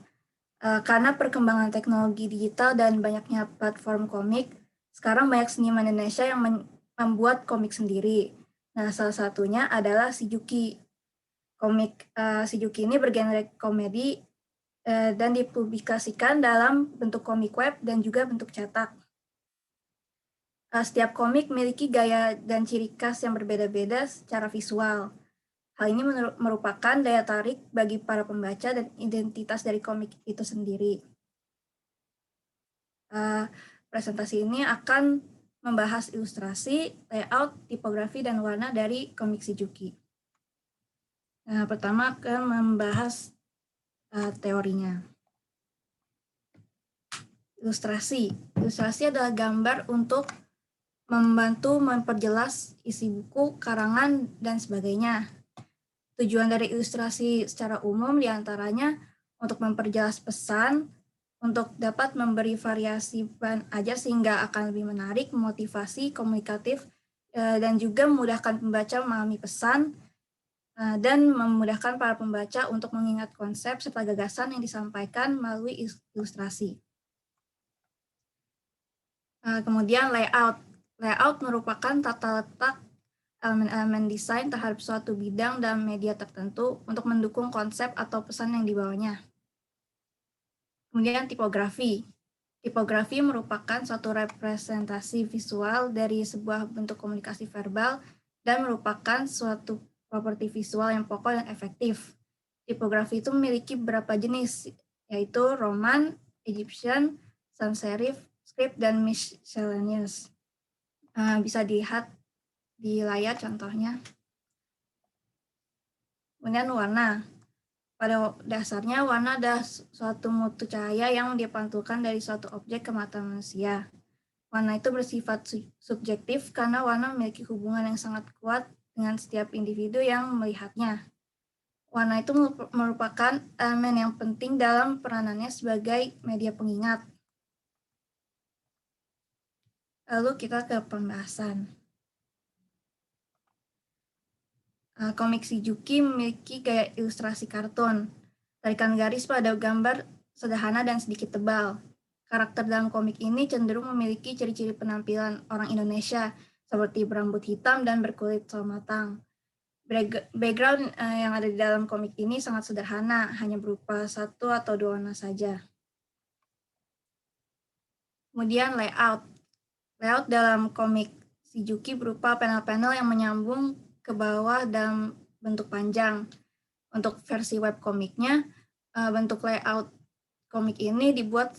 Karena perkembangan teknologi digital dan banyaknya platform komik, sekarang banyak seniman Indonesia yang membuat komik sendiri. Nah, salah satunya adalah Shizuki. Komik Shizuki ini bergenre komedi dan dipublikasikan dalam bentuk komik web dan juga bentuk cetak. Setiap komik memiliki gaya dan ciri khas yang berbeda-beda secara visual. Hal ini merupakan daya tarik bagi para pembaca dan identitas dari komik itu sendiri. Presentasi ini akan membahas ilustrasi, layout, tipografi, dan warna dari komik Shizuki. Pertama akan membahas teorinya. Ilustrasi. Ilustrasi adalah gambar untuk membantu memperjelas isi buku, karangan, dan sebagainya. Tujuan dari ilustrasi secara umum diantaranya untuk memperjelas pesan, untuk dapat memberi variasi bahan ajar sehingga akan lebih menarik, memotivasi, komunikatif, dan juga memudahkan pembaca memahami pesan, dan memudahkan para pembaca untuk mengingat konsep serta gagasan yang disampaikan melalui ilustrasi. Kemudian layout. Layout merupakan tata letak elemen-elemen desain terhadap suatu bidang dan media tertentu untuk mendukung konsep atau pesan yang dibawanya. Kemudian tipografi. Tipografi merupakan suatu representasi visual dari sebuah bentuk komunikasi verbal dan merupakan suatu properti visual yang pokok dan efektif. Tipografi itu memiliki beberapa jenis, yaitu Roman, Egyptian, sans serif, script, dan miscellaneous. Bisa dilihat di layar contohnya. Kemudian warna. Pada dasarnya warna adalah suatu mutu cahaya yang dipantulkan dari suatu objek ke mata manusia. Warna itu bersifat subjektif karena warna memiliki hubungan yang sangat kuat dengan setiap individu yang melihatnya. Warna itu merupakan elemen yang penting dalam peranannya sebagai media pengingat. Lalu kita ke pembahasan. Komik Shizuki memiliki gaya ilustrasi kartun. Tarikan garis pada gambar sederhana dan sedikit tebal. Karakter dalam komik ini cenderung memiliki ciri-ciri penampilan orang Indonesia seperti berambut hitam dan berkulit matang. Background yang ada di dalam komik ini sangat sederhana, hanya berupa satu atau dua warna saja. Kemudian layout. Layout dalam komik Shizuki berupa panel-panel yang menyambung ke bawah dalam bentuk panjang. Untuk versi web komiknya, bentuk layout komik ini dibuat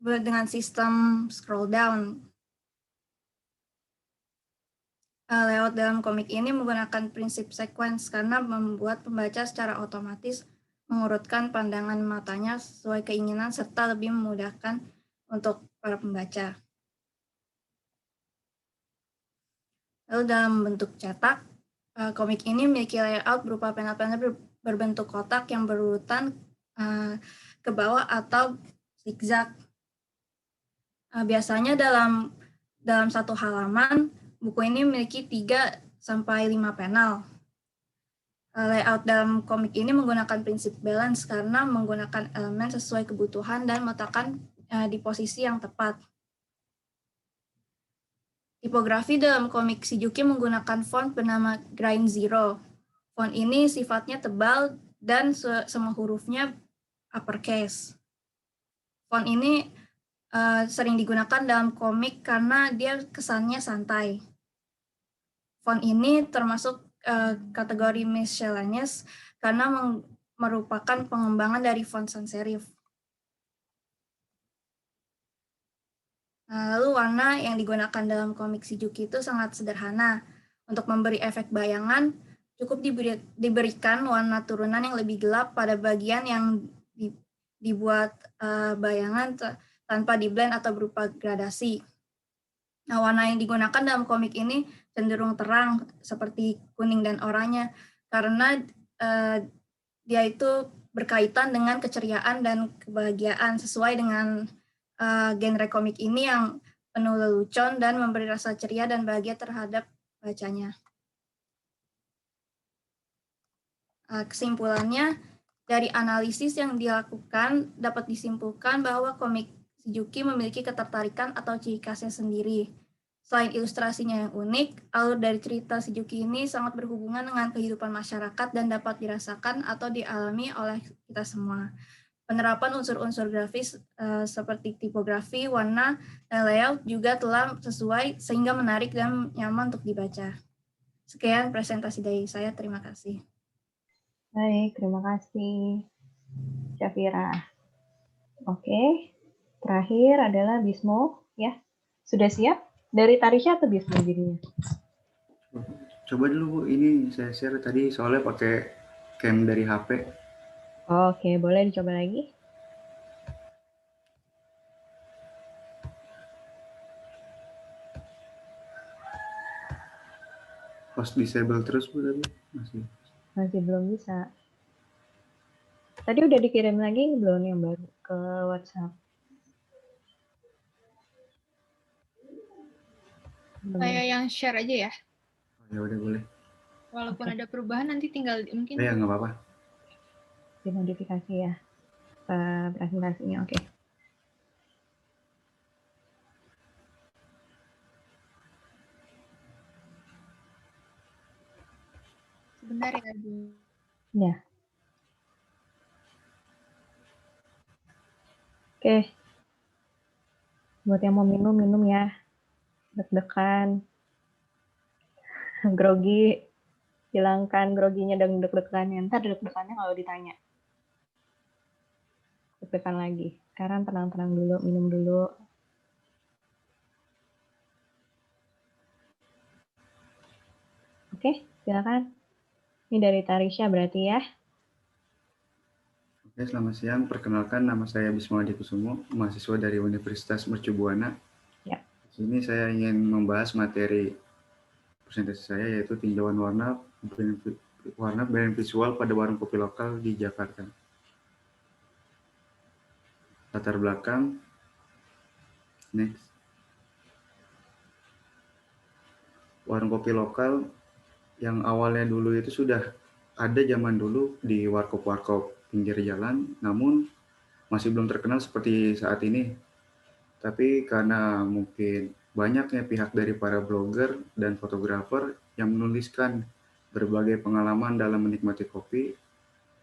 dengan sistem scroll down. Layout dalam komik ini menggunakan prinsip sequence karena membuat pembaca secara otomatis mengurutkan pandangan matanya sesuai keinginan serta lebih memudahkan untuk para pembaca. Lalu dalam bentuk cetak, komik ini memiliki layout berupa panel-panel berbentuk kotak yang berurutan ke bawah atau zigzag. Biasanya dalam satu halaman, buku ini memiliki 3-5 panel. Layout dalam komik ini menggunakan prinsip balance karena menggunakan elemen sesuai kebutuhan dan meletakkan di posisi yang tepat. Tipografi dalam komik Shizuki menggunakan font bernama Grind Zero. Font ini sifatnya tebal dan semua hurufnya uppercase. Font ini sering digunakan dalam komik karena dia kesannya santai. Font ini termasuk kategori miscellaneous karena merupakan pengembangan dari font sans serif. Lalu warna yang digunakan dalam komik Shizuki itu sangat sederhana. Untuk memberi efek bayangan, cukup diberikan warna turunan yang lebih gelap pada bagian yang dibuat bayangan tanpa di-blend atau berupa gradasi. Nah, warna yang digunakan dalam komik ini cenderung terang seperti kuning dan oranye karena dia itu berkaitan dengan keceriaan dan kebahagiaan sesuai dengan genre komik ini yang penuh lelucon dan memberi rasa ceria dan bahagia terhadap bacanya. Kesimpulannya, dari analisis yang dilakukan dapat disimpulkan bahwa komik Shizuki memiliki ketertarikan atau ciri khasnya sendiri. Selain ilustrasinya yang unik, alur dari cerita Shizuki ini sangat berhubungan dengan kehidupan masyarakat dan dapat dirasakan atau dialami oleh kita semua. Penerapan unsur-unsur grafis seperti tipografi, warna, dan layout juga telah sesuai sehingga menarik dan nyaman untuk dibaca. Sekian presentasi dari saya, terima kasih. Baik, terima kasih, Syafira. Oke, terakhir adalah Bismo, ya. Sudah siap? Dari Tarisha atau Bismo jadinya? Coba dulu Bu, ini saya share tadi soalnya pakai cam dari HP. Oke, boleh dicoba lagi? Host disable terus Bu tadi? Masih belum bisa. Tadi udah dikirim lagi belum yang baru ke WhatsApp? Saya yang share aja ya. Ya udah boleh. Walaupun ada perubahan nanti tinggal mungkin. Ya nggak apa-apa. Dimodifikasi ya presentasinya, oke. Sebentar ya, Bu. Ya. Oke. Buat yang mau minum ya. Deg-degan. Grogi. Hilangkan groginya dan deg-degannya. Ntar deg-degannya kalau ditanya. Deg-degan lagi. Sekarang tenang-tenang dulu, minum dulu. Oke, silakan. Ini dari Tarisha berarti ya. Oke, selamat siang. Perkenalkan, nama saya Bismo Adi Kusumo, mahasiswa dari Universitas Mercu Buana. Ya. Di sini saya ingin membahas materi presentasi saya, yaitu tinjauan warna brand visual pada warung kopi lokal di Jakarta. Latar belakang. Next. Warung kopi lokal yang awalnya dulu itu sudah ada zaman dulu di warkop-warkop pinggir jalan, namun masih belum terkenal seperti saat ini. Tapi karena mungkin banyaknya pihak dari para blogger dan fotografer yang menuliskan berbagai pengalaman dalam menikmati kopi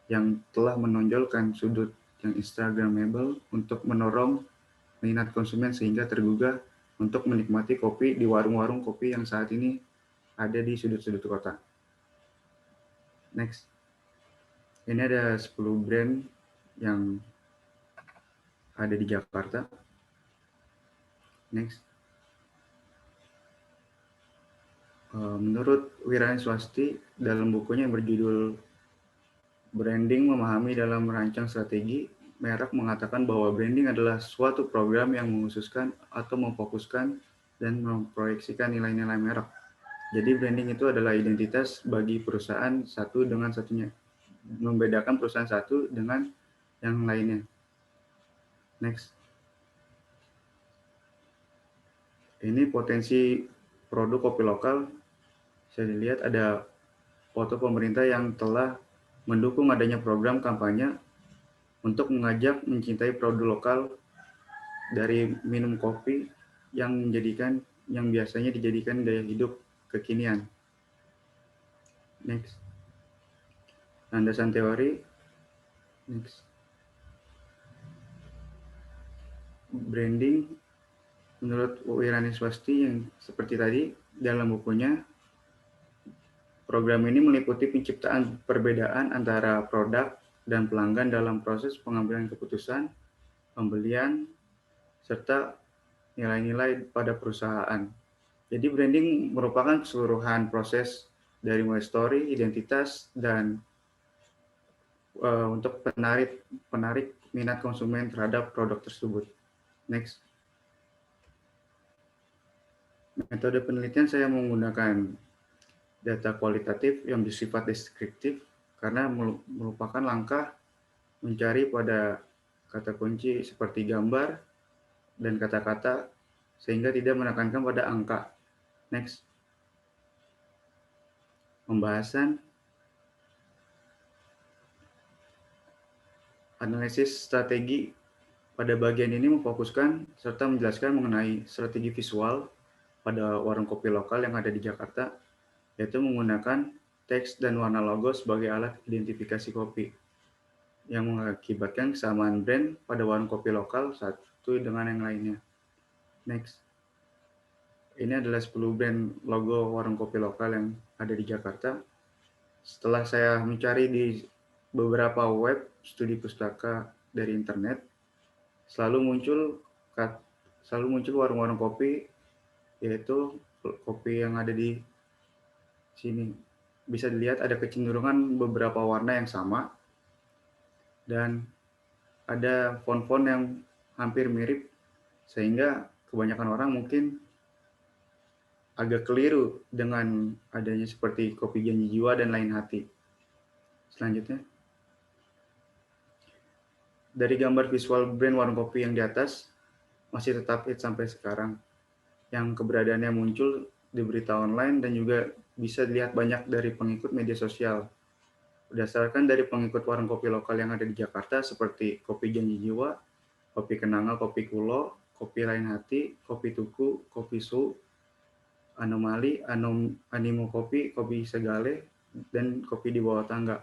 yang telah menonjolkan sudut yang instagramable untuk mendorong minat konsumen sehingga tergugah untuk menikmati kopi di warung-warung kopi yang saat ini ada di sudut-sudut kota. Next. Ini ada 10 brand yang ada di Jakarta. Next. Menurut Wirani Swasti, dalam bukunya yang berjudul Branding Memahami dalam Merancang Strategi, merek mengatakan bahwa branding adalah suatu program yang mengkhususkan atau memfokuskan dan memproyeksikan nilai-nilai merek. Jadi branding itu adalah identitas bagi perusahaan satu dengan satunya, membedakan perusahaan satu dengan yang lainnya. Next. Ini potensi produk kopi lokal. Bisa dilihat ada foto pemerintah yang telah mendukung adanya program kampanye untuk mengajak mencintai produk lokal dari minum kopi yang biasanya dijadikan gaya hidup kekinian. Next. Landasan teori. Next. Branding menurut Wirani Swasti yang seperti tadi dalam bukunya, program ini meliputi penciptaan perbedaan antara produk dan pelanggan dalam proses pengambilan keputusan, pembelian, serta nilai-nilai pada perusahaan. Jadi branding merupakan keseluruhan proses dari mulai story, identitas, dan untuk penarik minat konsumen terhadap produk tersebut. Next. Metode penelitian saya menggunakan data kualitatif yang bersifat deskriptif karena merupakan langkah mencari pada kata kunci seperti gambar dan kata-kata sehingga tidak menekankan pada angka. Next. Pembahasan analisis strategi. Pada bagian ini memfokuskan serta menjelaskan mengenai strategi visual pada warung kopi lokal yang ada di Jakarta, yaitu menggunakan teks dan warna logo sebagai alat identifikasi kopi, yang mengakibatkan kesamaan brand pada warung kopi lokal satu dengan yang lainnya. Next. Ini adalah 10 brand logo warung kopi lokal yang ada di Jakarta. Setelah saya mencari di beberapa web studi pustaka dari internet, selalu muncul warung-warung kopi, yaitu kopi yang ada di sini. Bisa dilihat ada kecenderungan beberapa warna yang sama dan ada font-font yang hampir mirip, sehingga kebanyakan orang mungkin agak keliru dengan adanya seperti Kopi Janji Jiwa dan Lain Hati. Selanjutnya, dari gambar visual brand warung kopi yang di atas masih tetap hit sampai sekarang, yang keberadaannya muncul di berita online dan juga bisa dilihat banyak dari pengikut media sosial. Berdasarkan dari pengikut warung kopi lokal yang ada di Jakarta seperti Kopi Janji Jiwa, Kopi Kenanga, Kopi Kulo, Kopi Lain Hati, Kopi Tuku, Kopi Su, Anomali, Animo Kopi, Kopi Segale, dan Kopi di Bawah Tangga.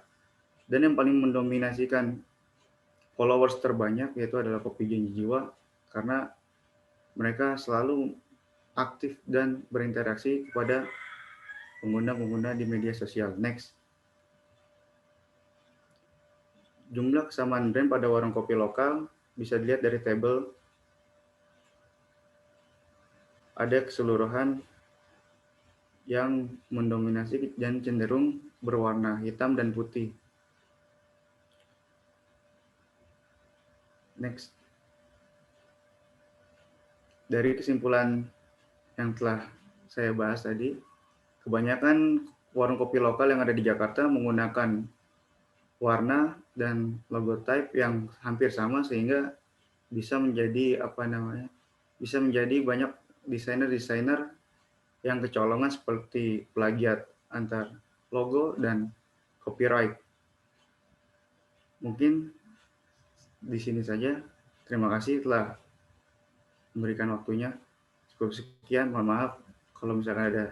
Dan yang paling mendominasikan followers terbanyak yaitu adalah Kopi Janji Jiwa, karena mereka selalu aktif dan berinteraksi kepada pengguna-pengguna di media sosial. Next. Jumlah kesamaan brand pada warung kopi lokal bisa dilihat dari tabel. Ada keseluruhan yang mendominasi dan cenderung berwarna hitam dan putih. Next. Dari kesimpulan yang telah saya bahas tadi, kebanyakan warung kopi lokal yang ada di Jakarta menggunakan warna dan logotype yang hampir sama sehingga bisa menjadi bisa menjadi banyak desainer-desainer yang kecolongan seperti plagiat antar logo dan copyright. Mungkin di sini saja. Terima kasih telah memberikan waktunya. Cukup sekian, mohon maaf kalau misalkan ada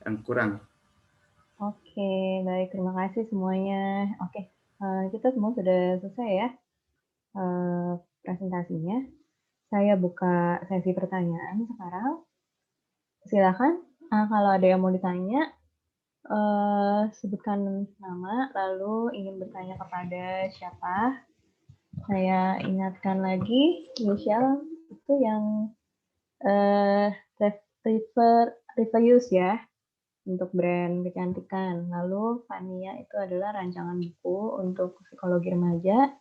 yang kurang. Oke, baik. Terima kasih semuanya. Oke, kita semua sudah selesai ya presentasinya. Saya buka sesi pertanyaan sekarang. Silakan kalau ada yang mau ditanya, sebutkan nama, lalu ingin bertanya kepada siapa. Saya ingatkan lagi, Michelle itu yang Revius ya, untuk brand kecantikan. Lalu Fania itu adalah rancangan buku untuk psikologi remaja.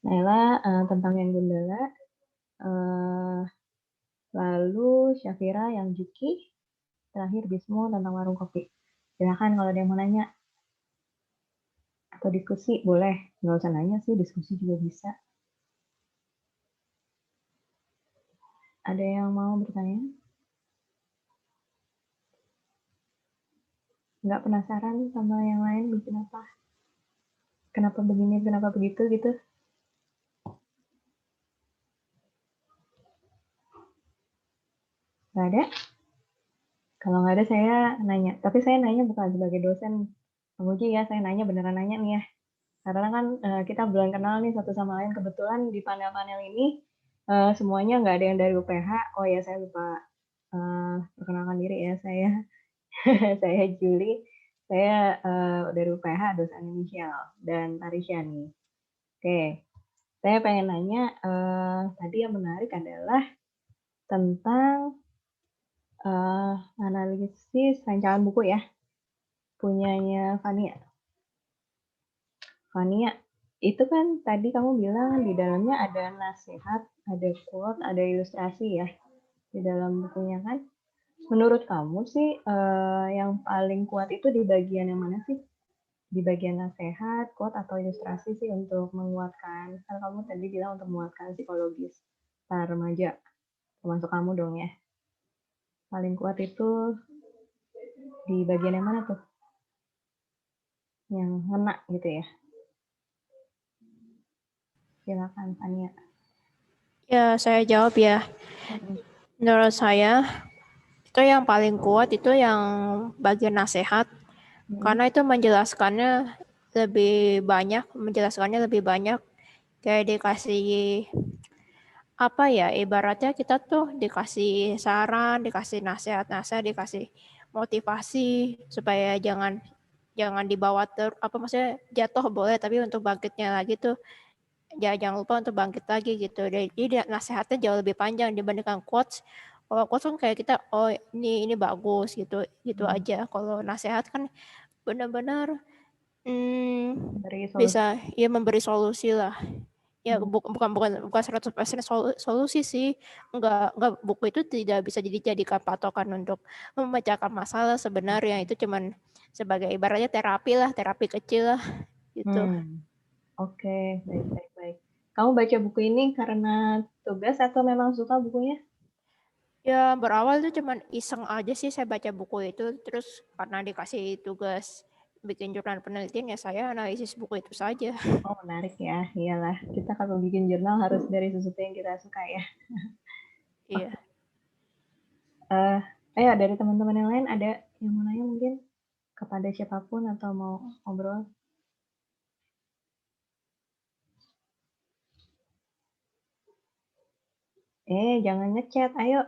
Naila tentang yang Gundala. Lalu Syafira yang Juki. Terakhir Bismo tentang warung kopi. Silakan kalau ada yang mau nanya. Atau diskusi boleh. Nggak usah nanya sih, diskusi juga bisa. Ada yang mau bertanya? Nggak penasaran sama yang lain bikin apa? Kenapa begini, kenapa begitu gitu? Nggak ada? Kalau nggak ada saya nanya. Tapi saya nanya bukan sebagai dosen penguji ya, saya nanya beneran nanya nih ya. Karena kan kita belum kenal nih satu sama lain. Kebetulan di panel-panel ini semuanya nggak ada yang dari UPH. Oh ya, saya lupa perkenalkan diri ya, saya saya Juli. Saya dari UPH, dosen Michelle dan Tarisyani. Oke, saya pengen nanya, tadi yang menarik adalah tentang analisis rancangan buku ya, punyanya Fania. Fania, itu kan tadi kamu bilang di dalamnya ada nasihat, ada quote, ada ilustrasi ya di dalam bukunya kan. Menurut kamu sih yang paling kuat itu di bagian yang mana sih? Di bagian nasihat, quote, atau ilustrasi sih untuk menguatkan, kan kamu tadi bilang untuk menguatkan psikologis para remaja, termasuk kamu dong ya. Paling kuat itu di bagian yang mana tuh? Yang ngena gitu ya. Silakan Fania. Ya, saya jawab ya. Menurut saya, itu yang paling kuat itu yang bagian nasihat. Karena itu menjelaskannya lebih banyak. Kayak dikasih, apa ya, ibaratnya kita tuh dikasih saran, dikasih nasihat-nasihat, dikasih motivasi, supaya jangan dibawa maksudnya jatuh boleh, tapi untuk bangkitnya lagi tuh, jangan lupa untuk bangkit lagi gitu. Jadi nasihatnya jauh lebih panjang dibandingkan quotes. Kalau quotes kan kayak kita, oh ini bagus gitu aja. Kalau nasihat kan benar-benar bisa ya memberi solusi lah. Ya bukan 100% solusi sih. Enggak, buku itu tidak bisa dijadikan patokan untuk memecahkan masalah sebenarnya. Itu cuman sebagai ibaratnya terapi kecil lah gitu. Oke, baik. Kamu baca buku ini karena tugas atau memang suka bukunya? Ya berawal itu cuman iseng aja sih saya baca buku itu, terus karena dikasih tugas bikin jurnal penelitian ya saya analisis buku itu saja. Oh menarik ya, iyalah kita kalau bikin jurnal harus dari sesuatu yang kita suka ya. Iya. Ayo dari teman-teman yang lain ada yang mau nanya mungkin kepada siapapun atau mau ngobrol? Jangan ngechat, ayo.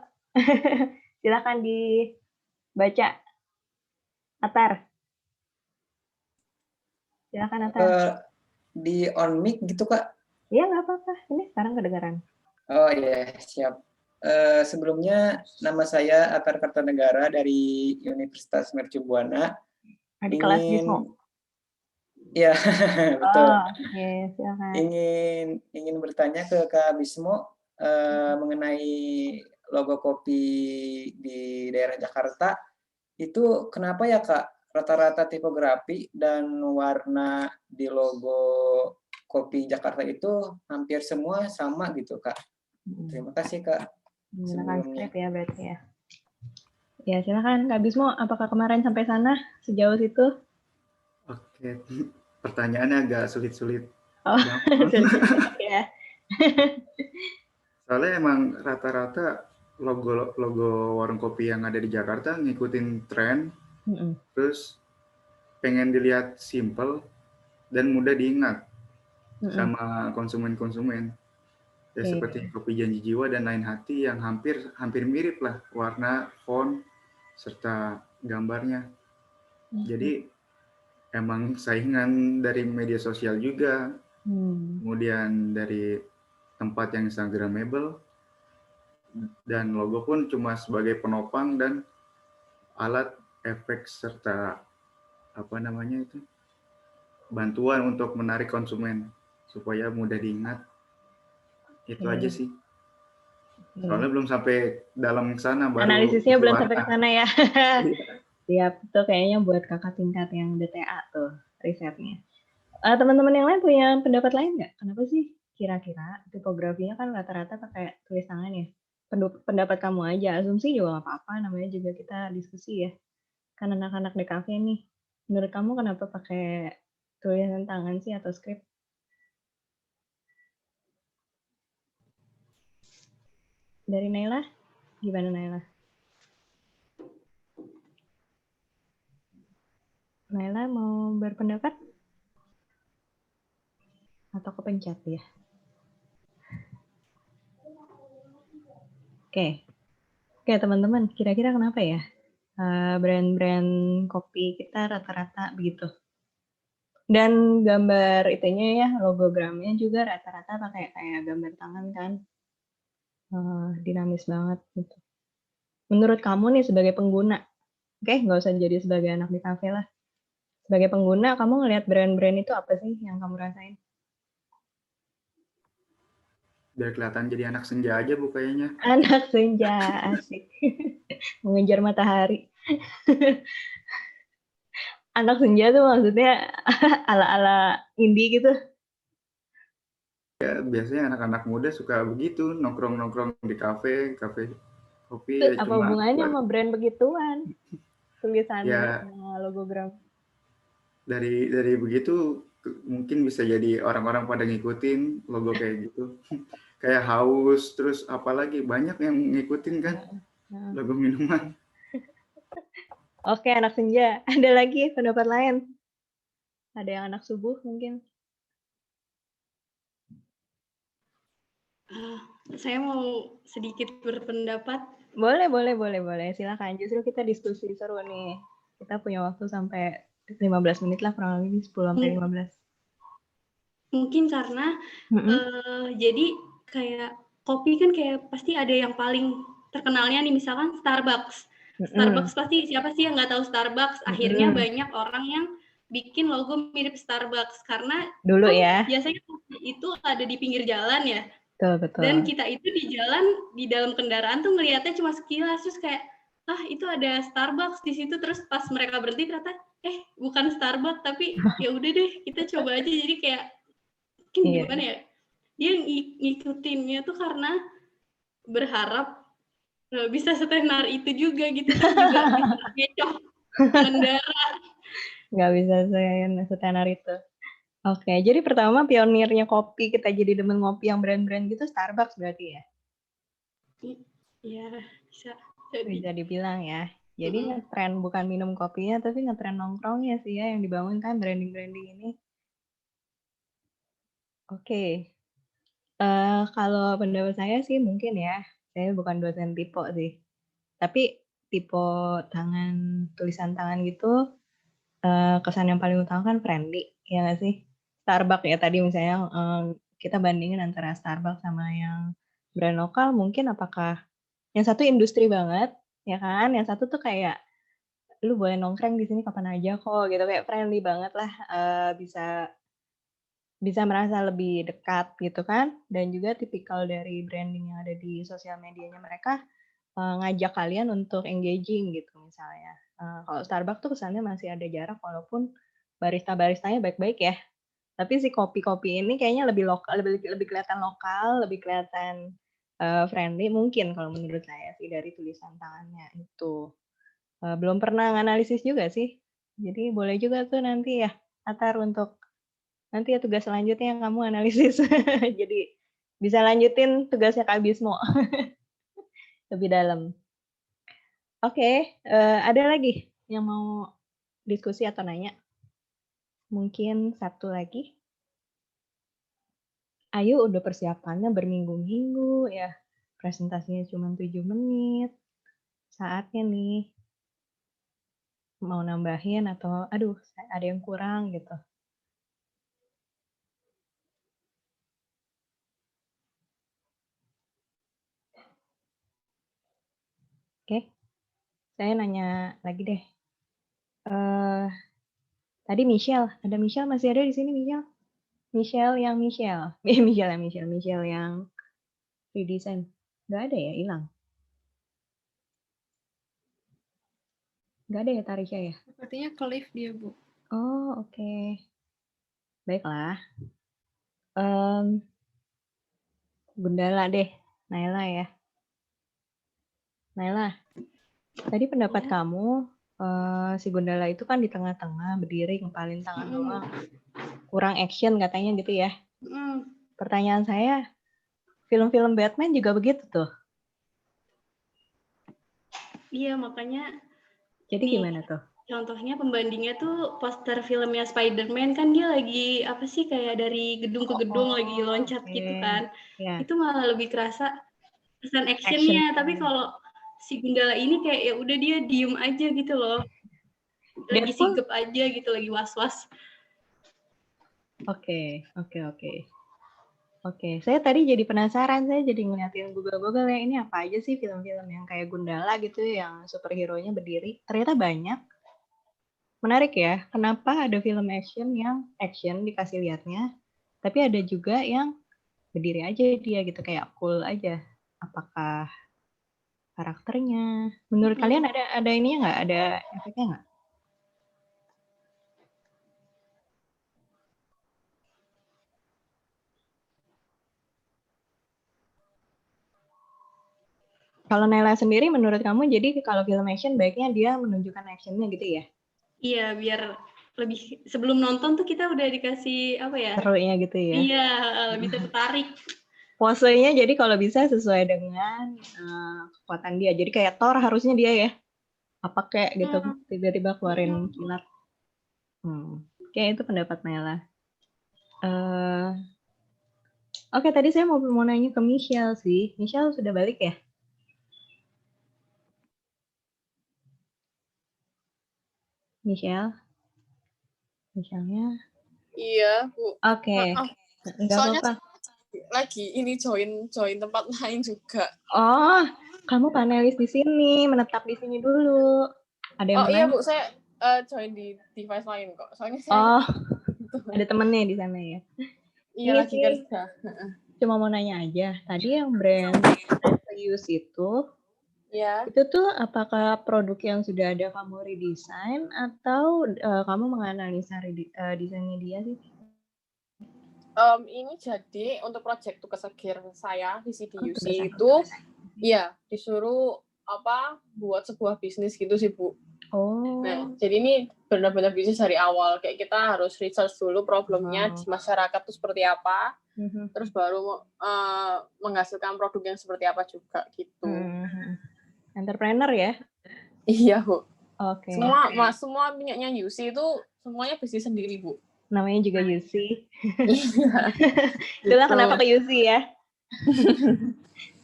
Silakan dibaca. Atar. Silakan Atar. Di on mic gitu Kak? Iya nggak apa-apa, ini sekarang kedengaran. Oh iya, siap. Sebelumnya nama saya Atar Kartanegara dari Universitas Mercubuana. Adik kelas Bismo. Ya, betul. Oke, silakan. Ingin bertanya ke Kak Bismo mengenai logo kopi di daerah Jakarta. Itu kenapa ya Kak rata-rata tipografi dan warna di logo kopi Jakarta itu hampir semua sama gitu Kak? Terima kasih Kak. Menggunakan script ya berarti ya. Ya silakan Kak Bismo, apakah kemarin sampai sana sejauh situ? Oke, pertanyaannya agak sulit-sulit. Oh, ya. Soalnya emang rata-rata logo warung kopi yang ada di Jakarta ngikutin tren, terus pengen dilihat simple dan mudah diingat sama konsumen-konsumen. Ya seperti Kopi Janji Jiwa dan Lain Hati yang hampir mirip lah warna, font, serta gambarnya. Jadi emang saingan dari media sosial juga, kemudian dari tempat yang instagramable, dan logo pun cuma sebagai penopang dan alat efek serta bantuan untuk menarik konsumen supaya mudah diingat. Itu aja sih. Soalnya belum sampai dalam sana, baru analisisnya belum sampai ke warna. sana ya. Siap, itu kayaknya buat kakak tingkat yang DTA tuh risetnya. Teman-teman yang lain punya pendapat lain nggak? Kenapa sih kira-kira tipografinya kan rata-rata pakai tulis tangan ya? Pendapat kamu aja, asumsi juga nggak apa-apa, namanya juga kita diskusi ya. Kan anak-anak DKV nih, menurut kamu kenapa pakai tulisan tangan sih atau skrip? Dari Naila, gimana Naila? Naila mau berpendapat? Atau kepencet ya? Oke, teman-teman, kira-kira kenapa ya brand-brand kopi kita rata-rata begitu? Dan gambar itunya ya, logogramnya juga rata-rata pakai kayak gambar tangan kan, dinamis banget gitu. Menurut kamu nih sebagai pengguna, oke, nggak usah jadi sebagai anak di kafe lah. Sebagai pengguna, kamu ngelihat brand-brand itu apa sih yang kamu rasain? Biar kelihatan jadi anak senja aja bu kayaknya. Anak senja, asik. Mengejar matahari. Anak senja tuh maksudnya ala-ala indie gitu. Ya, biasanya anak-anak muda suka begitu, nongkrong-nongkrong di kafe kopi Itu ya apa cuma hubungannya buat sama brand begituan? Tulisannya ya sama logogram. dari begitu mungkin bisa jadi orang-orang pada ngikutin logo kayak gitu. Kayak haus, terus apalagi banyak yang ngikutin kan logo minuman. Oke, anak senja. Ada lagi pendapat lain? Ada yang anak subuh mungkin? Saya mau sedikit berpendapat. Boleh. Silakan. Justru kita diskusi seru nih. Kita punya waktu sampai 15 menit lah, kurang lebih 10 sampai 15. Mungkin karena jadi kayak kopi kan kayak pasti ada yang paling terkenalnya nih, misalkan Starbucks. Starbucks pasti siapa sih yang nggak tahu Starbucks? Akhirnya banyak orang yang bikin logo mirip Starbucks karena dulu kan ya. biasanya itu ada di pinggir jalan ya. Betul. Dan kita itu di jalan, di dalam kendaraan tuh ngelihatnya cuma sekilas, terus kayak itu ada Starbucks di situ, terus pas mereka berhenti ternyata bukan Starbucks, tapi ya udah deh kita coba aja. Jadi kayak mungkin gimana ya, dia ngikutinnya tuh karena berharap bisa setenar itu juga gitu, terus juga bisa ngecoh pengendara. Nggak bisa setenar itu. Oke, jadi pertama pionirnya kopi, kita jadi demen ngopi yang brand-brand gitu Starbucks berarti ya? Iya, bisa. Bisa dibilang ya. Jadi ngetren bukan minum kopinya, tapi ngetren nongkrongnya sih ya yang dibangun kan branding-branding ini. Oke. Kalau pendapat saya sih mungkin ya, saya bukan dosen typo sih. Tapi tipe tulisan tangan gitu, kesan yang paling utama kan friendly, ya nggak sih? Starbucks ya tadi misalnya kita bandingin antara Starbucks sama yang brand lokal, mungkin apakah yang satu industri banget, ya kan? Yang satu tuh kayak lu boleh nongkrong di sini kapan aja kok, gitu kayak friendly banget lah, bisa merasa lebih dekat gitu kan? Dan juga tipikal dari branding yang ada di sosial medianya mereka ngajak kalian untuk engaging gitu misalnya. Kalau Starbucks tuh kesannya masih ada jarak walaupun barista-baristanya baik-baik ya. Tapi si kopi-kopi ini kayaknya lebih lokal, lebih kelihatan lokal, lebih kelihatan friendly mungkin kalau menurut saya sih dari tulisan tangannya itu. Belum pernah nganalisis juga sih. Jadi boleh juga tuh nanti ya, Atar untuk nanti ya tugas selanjutnya yang kamu analisis. Jadi bisa lanjutin tugasnya Kak Bismo. Lebih dalam. Oke, ada lagi yang mau diskusi atau nanya? Mungkin satu lagi. Ayu udah persiapannya berminggu-minggu ya. Presentasinya cuma 7 menit. Saatnya nih. mau nambahin atau aduh ada yang kurang gitu. Oke, saya nanya lagi deh. Tadi Michelle, ada Michelle masih ada di sini Michelle? Michelle yang Michelle yang redesign. Nggak ada ya, hilang. Nggak ada ya Tarisha ya? Sepertinya ke lift dia, Bu. Oh, oke. Baiklah. Gundala deh, Naila ya. Naila, tadi pendapat kamu si Gundala itu kan di tengah-tengah berdiri ngepalin tangan doang. Kurang action katanya gitu ya. Pertanyaan saya, film-film Batman juga begitu tuh. Iya, makanya Jadi nih, gimana tuh? contohnya pembandingnya tuh poster filmnya Spider-Man kan dia lagi apa sih kayak dari gedung ke gedung lagi loncat gitu kan. Ya. Itu malah lebih kerasa pesan actionnya. Tapi kalau si Gundala ini kayak ya udah dia diem aja gitu loh. Lagi sigap aja gitu, lagi was-was. Oke. Saya tadi jadi penasaran, saya jadi ngeliatin Google ya, ini apa aja sih film-film yang kayak Gundala gitu yang superhero-nya berdiri. Ternyata banyak. Menarik ya, kenapa ada film action yang action dikasih liatnya, tapi ada juga yang berdiri aja dia gitu, kayak cool aja. Apakah karakternya? Menurut kalian ada ininya nggak? Ada efeknya nggak? Kalau Naila sendiri, menurut kamu, jadi kalau film action baiknya dia menunjukkan actionnya gitu ya? Iya, biar lebih sebelum nonton tuh kita udah dikasih apa ya? Serunya gitu ya? Iya, lebih tertarik. Posenya jadi kalau bisa sesuai dengan kekuatan dia. Jadi kayak Thor harusnya dia ya. Apa kayak gitu tiba-tiba keluarin kilat. Kayak itu pendapat Naila. Oke, tadi saya mau nanya ke Michelle sih. Michelle sudah balik ya? Michelle-nya? Iya, Bu. Oke. Enggak Soalnya apa-apa. lagi ini join tempat lain juga. Oh, kamu panelis di sini, menetap di sini dulu. Ada yang iya, Bu, saya join di device lain kok. Soalnya saya ada temennya di sana ya. Iya, lagi kerja. Cuma mau nanya aja. Tadi yang brand Reuse itu itu tuh apakah produk yang sudah ada kamu redesign atau kamu menganalisa desainnya dia sih? Ini jadi untuk proyek tugas akhir saya di CDUC itu, iya disuruh buat sebuah bisnis gitu sih Bu. Nah, jadi ini benar-benar bisnis dari awal. Kayak kita harus research dulu problemnya di masyarakat itu seperti apa, terus baru menghasilkan produk yang seperti apa juga gitu. Entrepreneur ya? Iya Bu. Oke. Semua minyaknya UC itu semuanya bisnis sendiri Bu. Namanya juga UC. Iya. Itulah kenapa ke UC ya.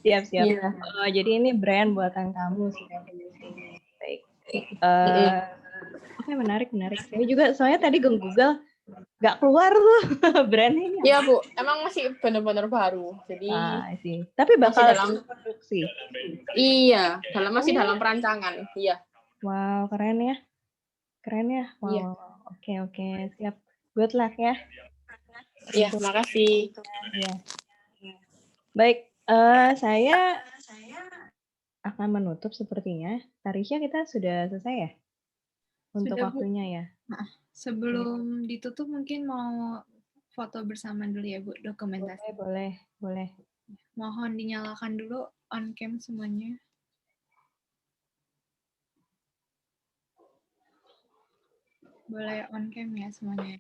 Siap. Iya. Oh, jadi ini brand buatan kamu sih. Baik. Oke, menarik. Saya juga soalnya tadi Google nggak keluar tuh brandnya. Iya Bu, emang masih benar-benar baru. Jadi. Sih. Tapi bakal dalam produksi. Iya, masih dalam perancangan. Iya. Wow, keren ya. Wow. Iya. Oke, siap. Good luck ya. Iya, makasih. Iya. Baik, saya akan menutup sepertinya. Tarisha, kita sudah selesai ya? Untuk sudah, waktunya Bu. ya? Sebelum ditutup mungkin mau foto bersama dulu ya Bu, dokumentasi. Boleh. Mohon dinyalakan dulu on cam semuanya. Boleh on cam ya semuanya.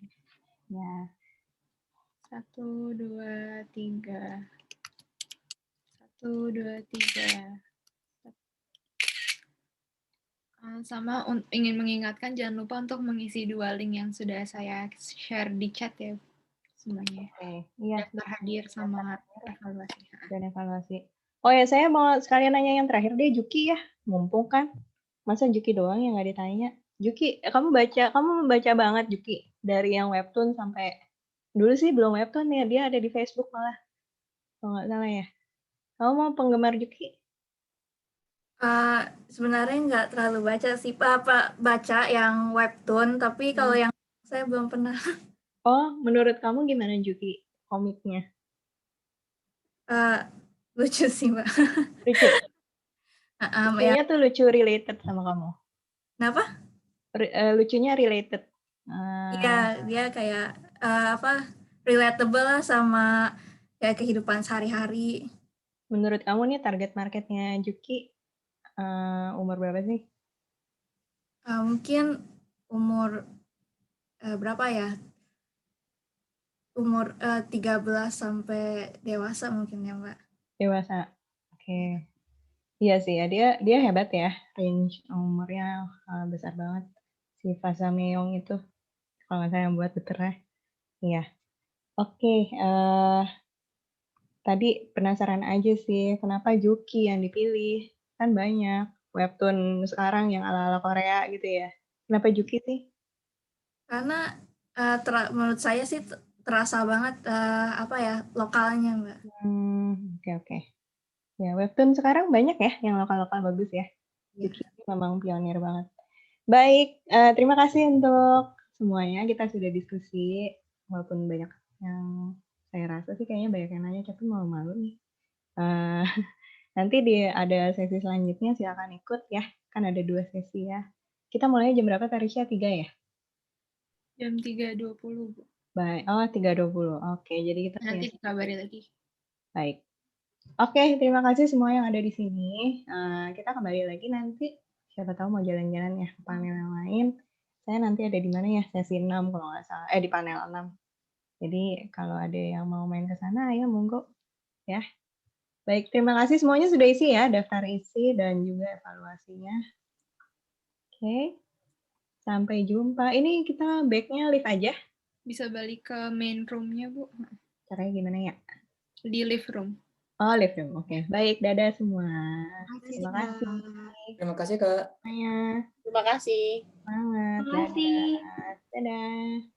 Ya. 1, 2, 3. 1, 2, 3. Sama ingin mengingatkan jangan lupa untuk mengisi 2 link yang sudah saya share di chat ya semuanya. Iya. Daftar hadir sama evaluasi. Dan evaluasi. Oh ya, saya mau sekalian nanya yang terakhir deh, Juki ya. Mumpung kan. Masa Juki doang yang nggak ditanya? Juki, kamu membaca banget Juki dari yang webtoon sampai dulu sih belum webtoon ya, dia ada di Facebook malah kalau nggak salah ya. Kamu mau penggemar Juki? Sebenarnya nggak terlalu baca sih, baca yang webtoon, tapi kalau yang saya belum pernah. Oh, menurut kamu gimana Juki komiknya? Lucu sih, Mbak. Lucu? Lucunya Ya. tuh lucu related sama kamu? Kenapa? Lucunya related. Iya, dia kayak relatable lah sama kayak kehidupan sehari-hari. Menurut kamu nih target marketnya Juki umur berapa sih? Mungkin umur berapa ya? Umur 13 sampai dewasa mungkin ya, Mbak. Dewasa. Oke. Iya sih ya, dia hebat ya. Range umurnya besar banget. Si Fasa Meong itu kalau nggak salah yang buat Beternya. Iya. Oke, tadi penasaran aja sih kenapa Juki yang dipilih? Kan banyak webtoon sekarang yang ala-ala Korea gitu ya. Kenapa Juki sih? Karena menurut saya sih terasa banget lokalnya, Mbak. Oke. Ya, webtoon sekarang banyak ya yang lokal-lokal bagus ya. Iya. Juki memang pionir banget. Baik, terima kasih untuk semuanya. Kita sudah diskusi, walaupun banyak yang saya rasa sih kayaknya banyak yang nanya, tapi malu-malu nih. Nanti ada sesi selanjutnya, silakan ikut ya. Kan ada 2 sesi ya. Kita mulai jam berapa Tarisha? 3 ya? Jam 3.20, Bu. Baik. Oh, 3.20. Oke, jadi kita Nanti dikabari lagi. Baik. Oke, terima kasih semua yang ada di sini. Kita kembali lagi nanti. Siapa tahu mau jalan-jalan ya ke panel yang lain. Saya nanti ada di mana ya? Sesi 6 kalau nggak salah. Di panel 6. Jadi kalau ada yang mau main ke sana, ayo monggo. Ya. Baik, terima kasih semuanya sudah isi ya, daftar isi dan juga evaluasinya. Oke. Sampai jumpa. Ini kita back-nya live aja. Bisa balik ke main room-nya, Bu. Caranya gimana ya? Di live room. Oh, live room. Oke. Baik, dadah semua. Terima kasih. Terima kasih, Kak. Semuanya. Terima kasih. Semangat. Terima kasih. Dadah.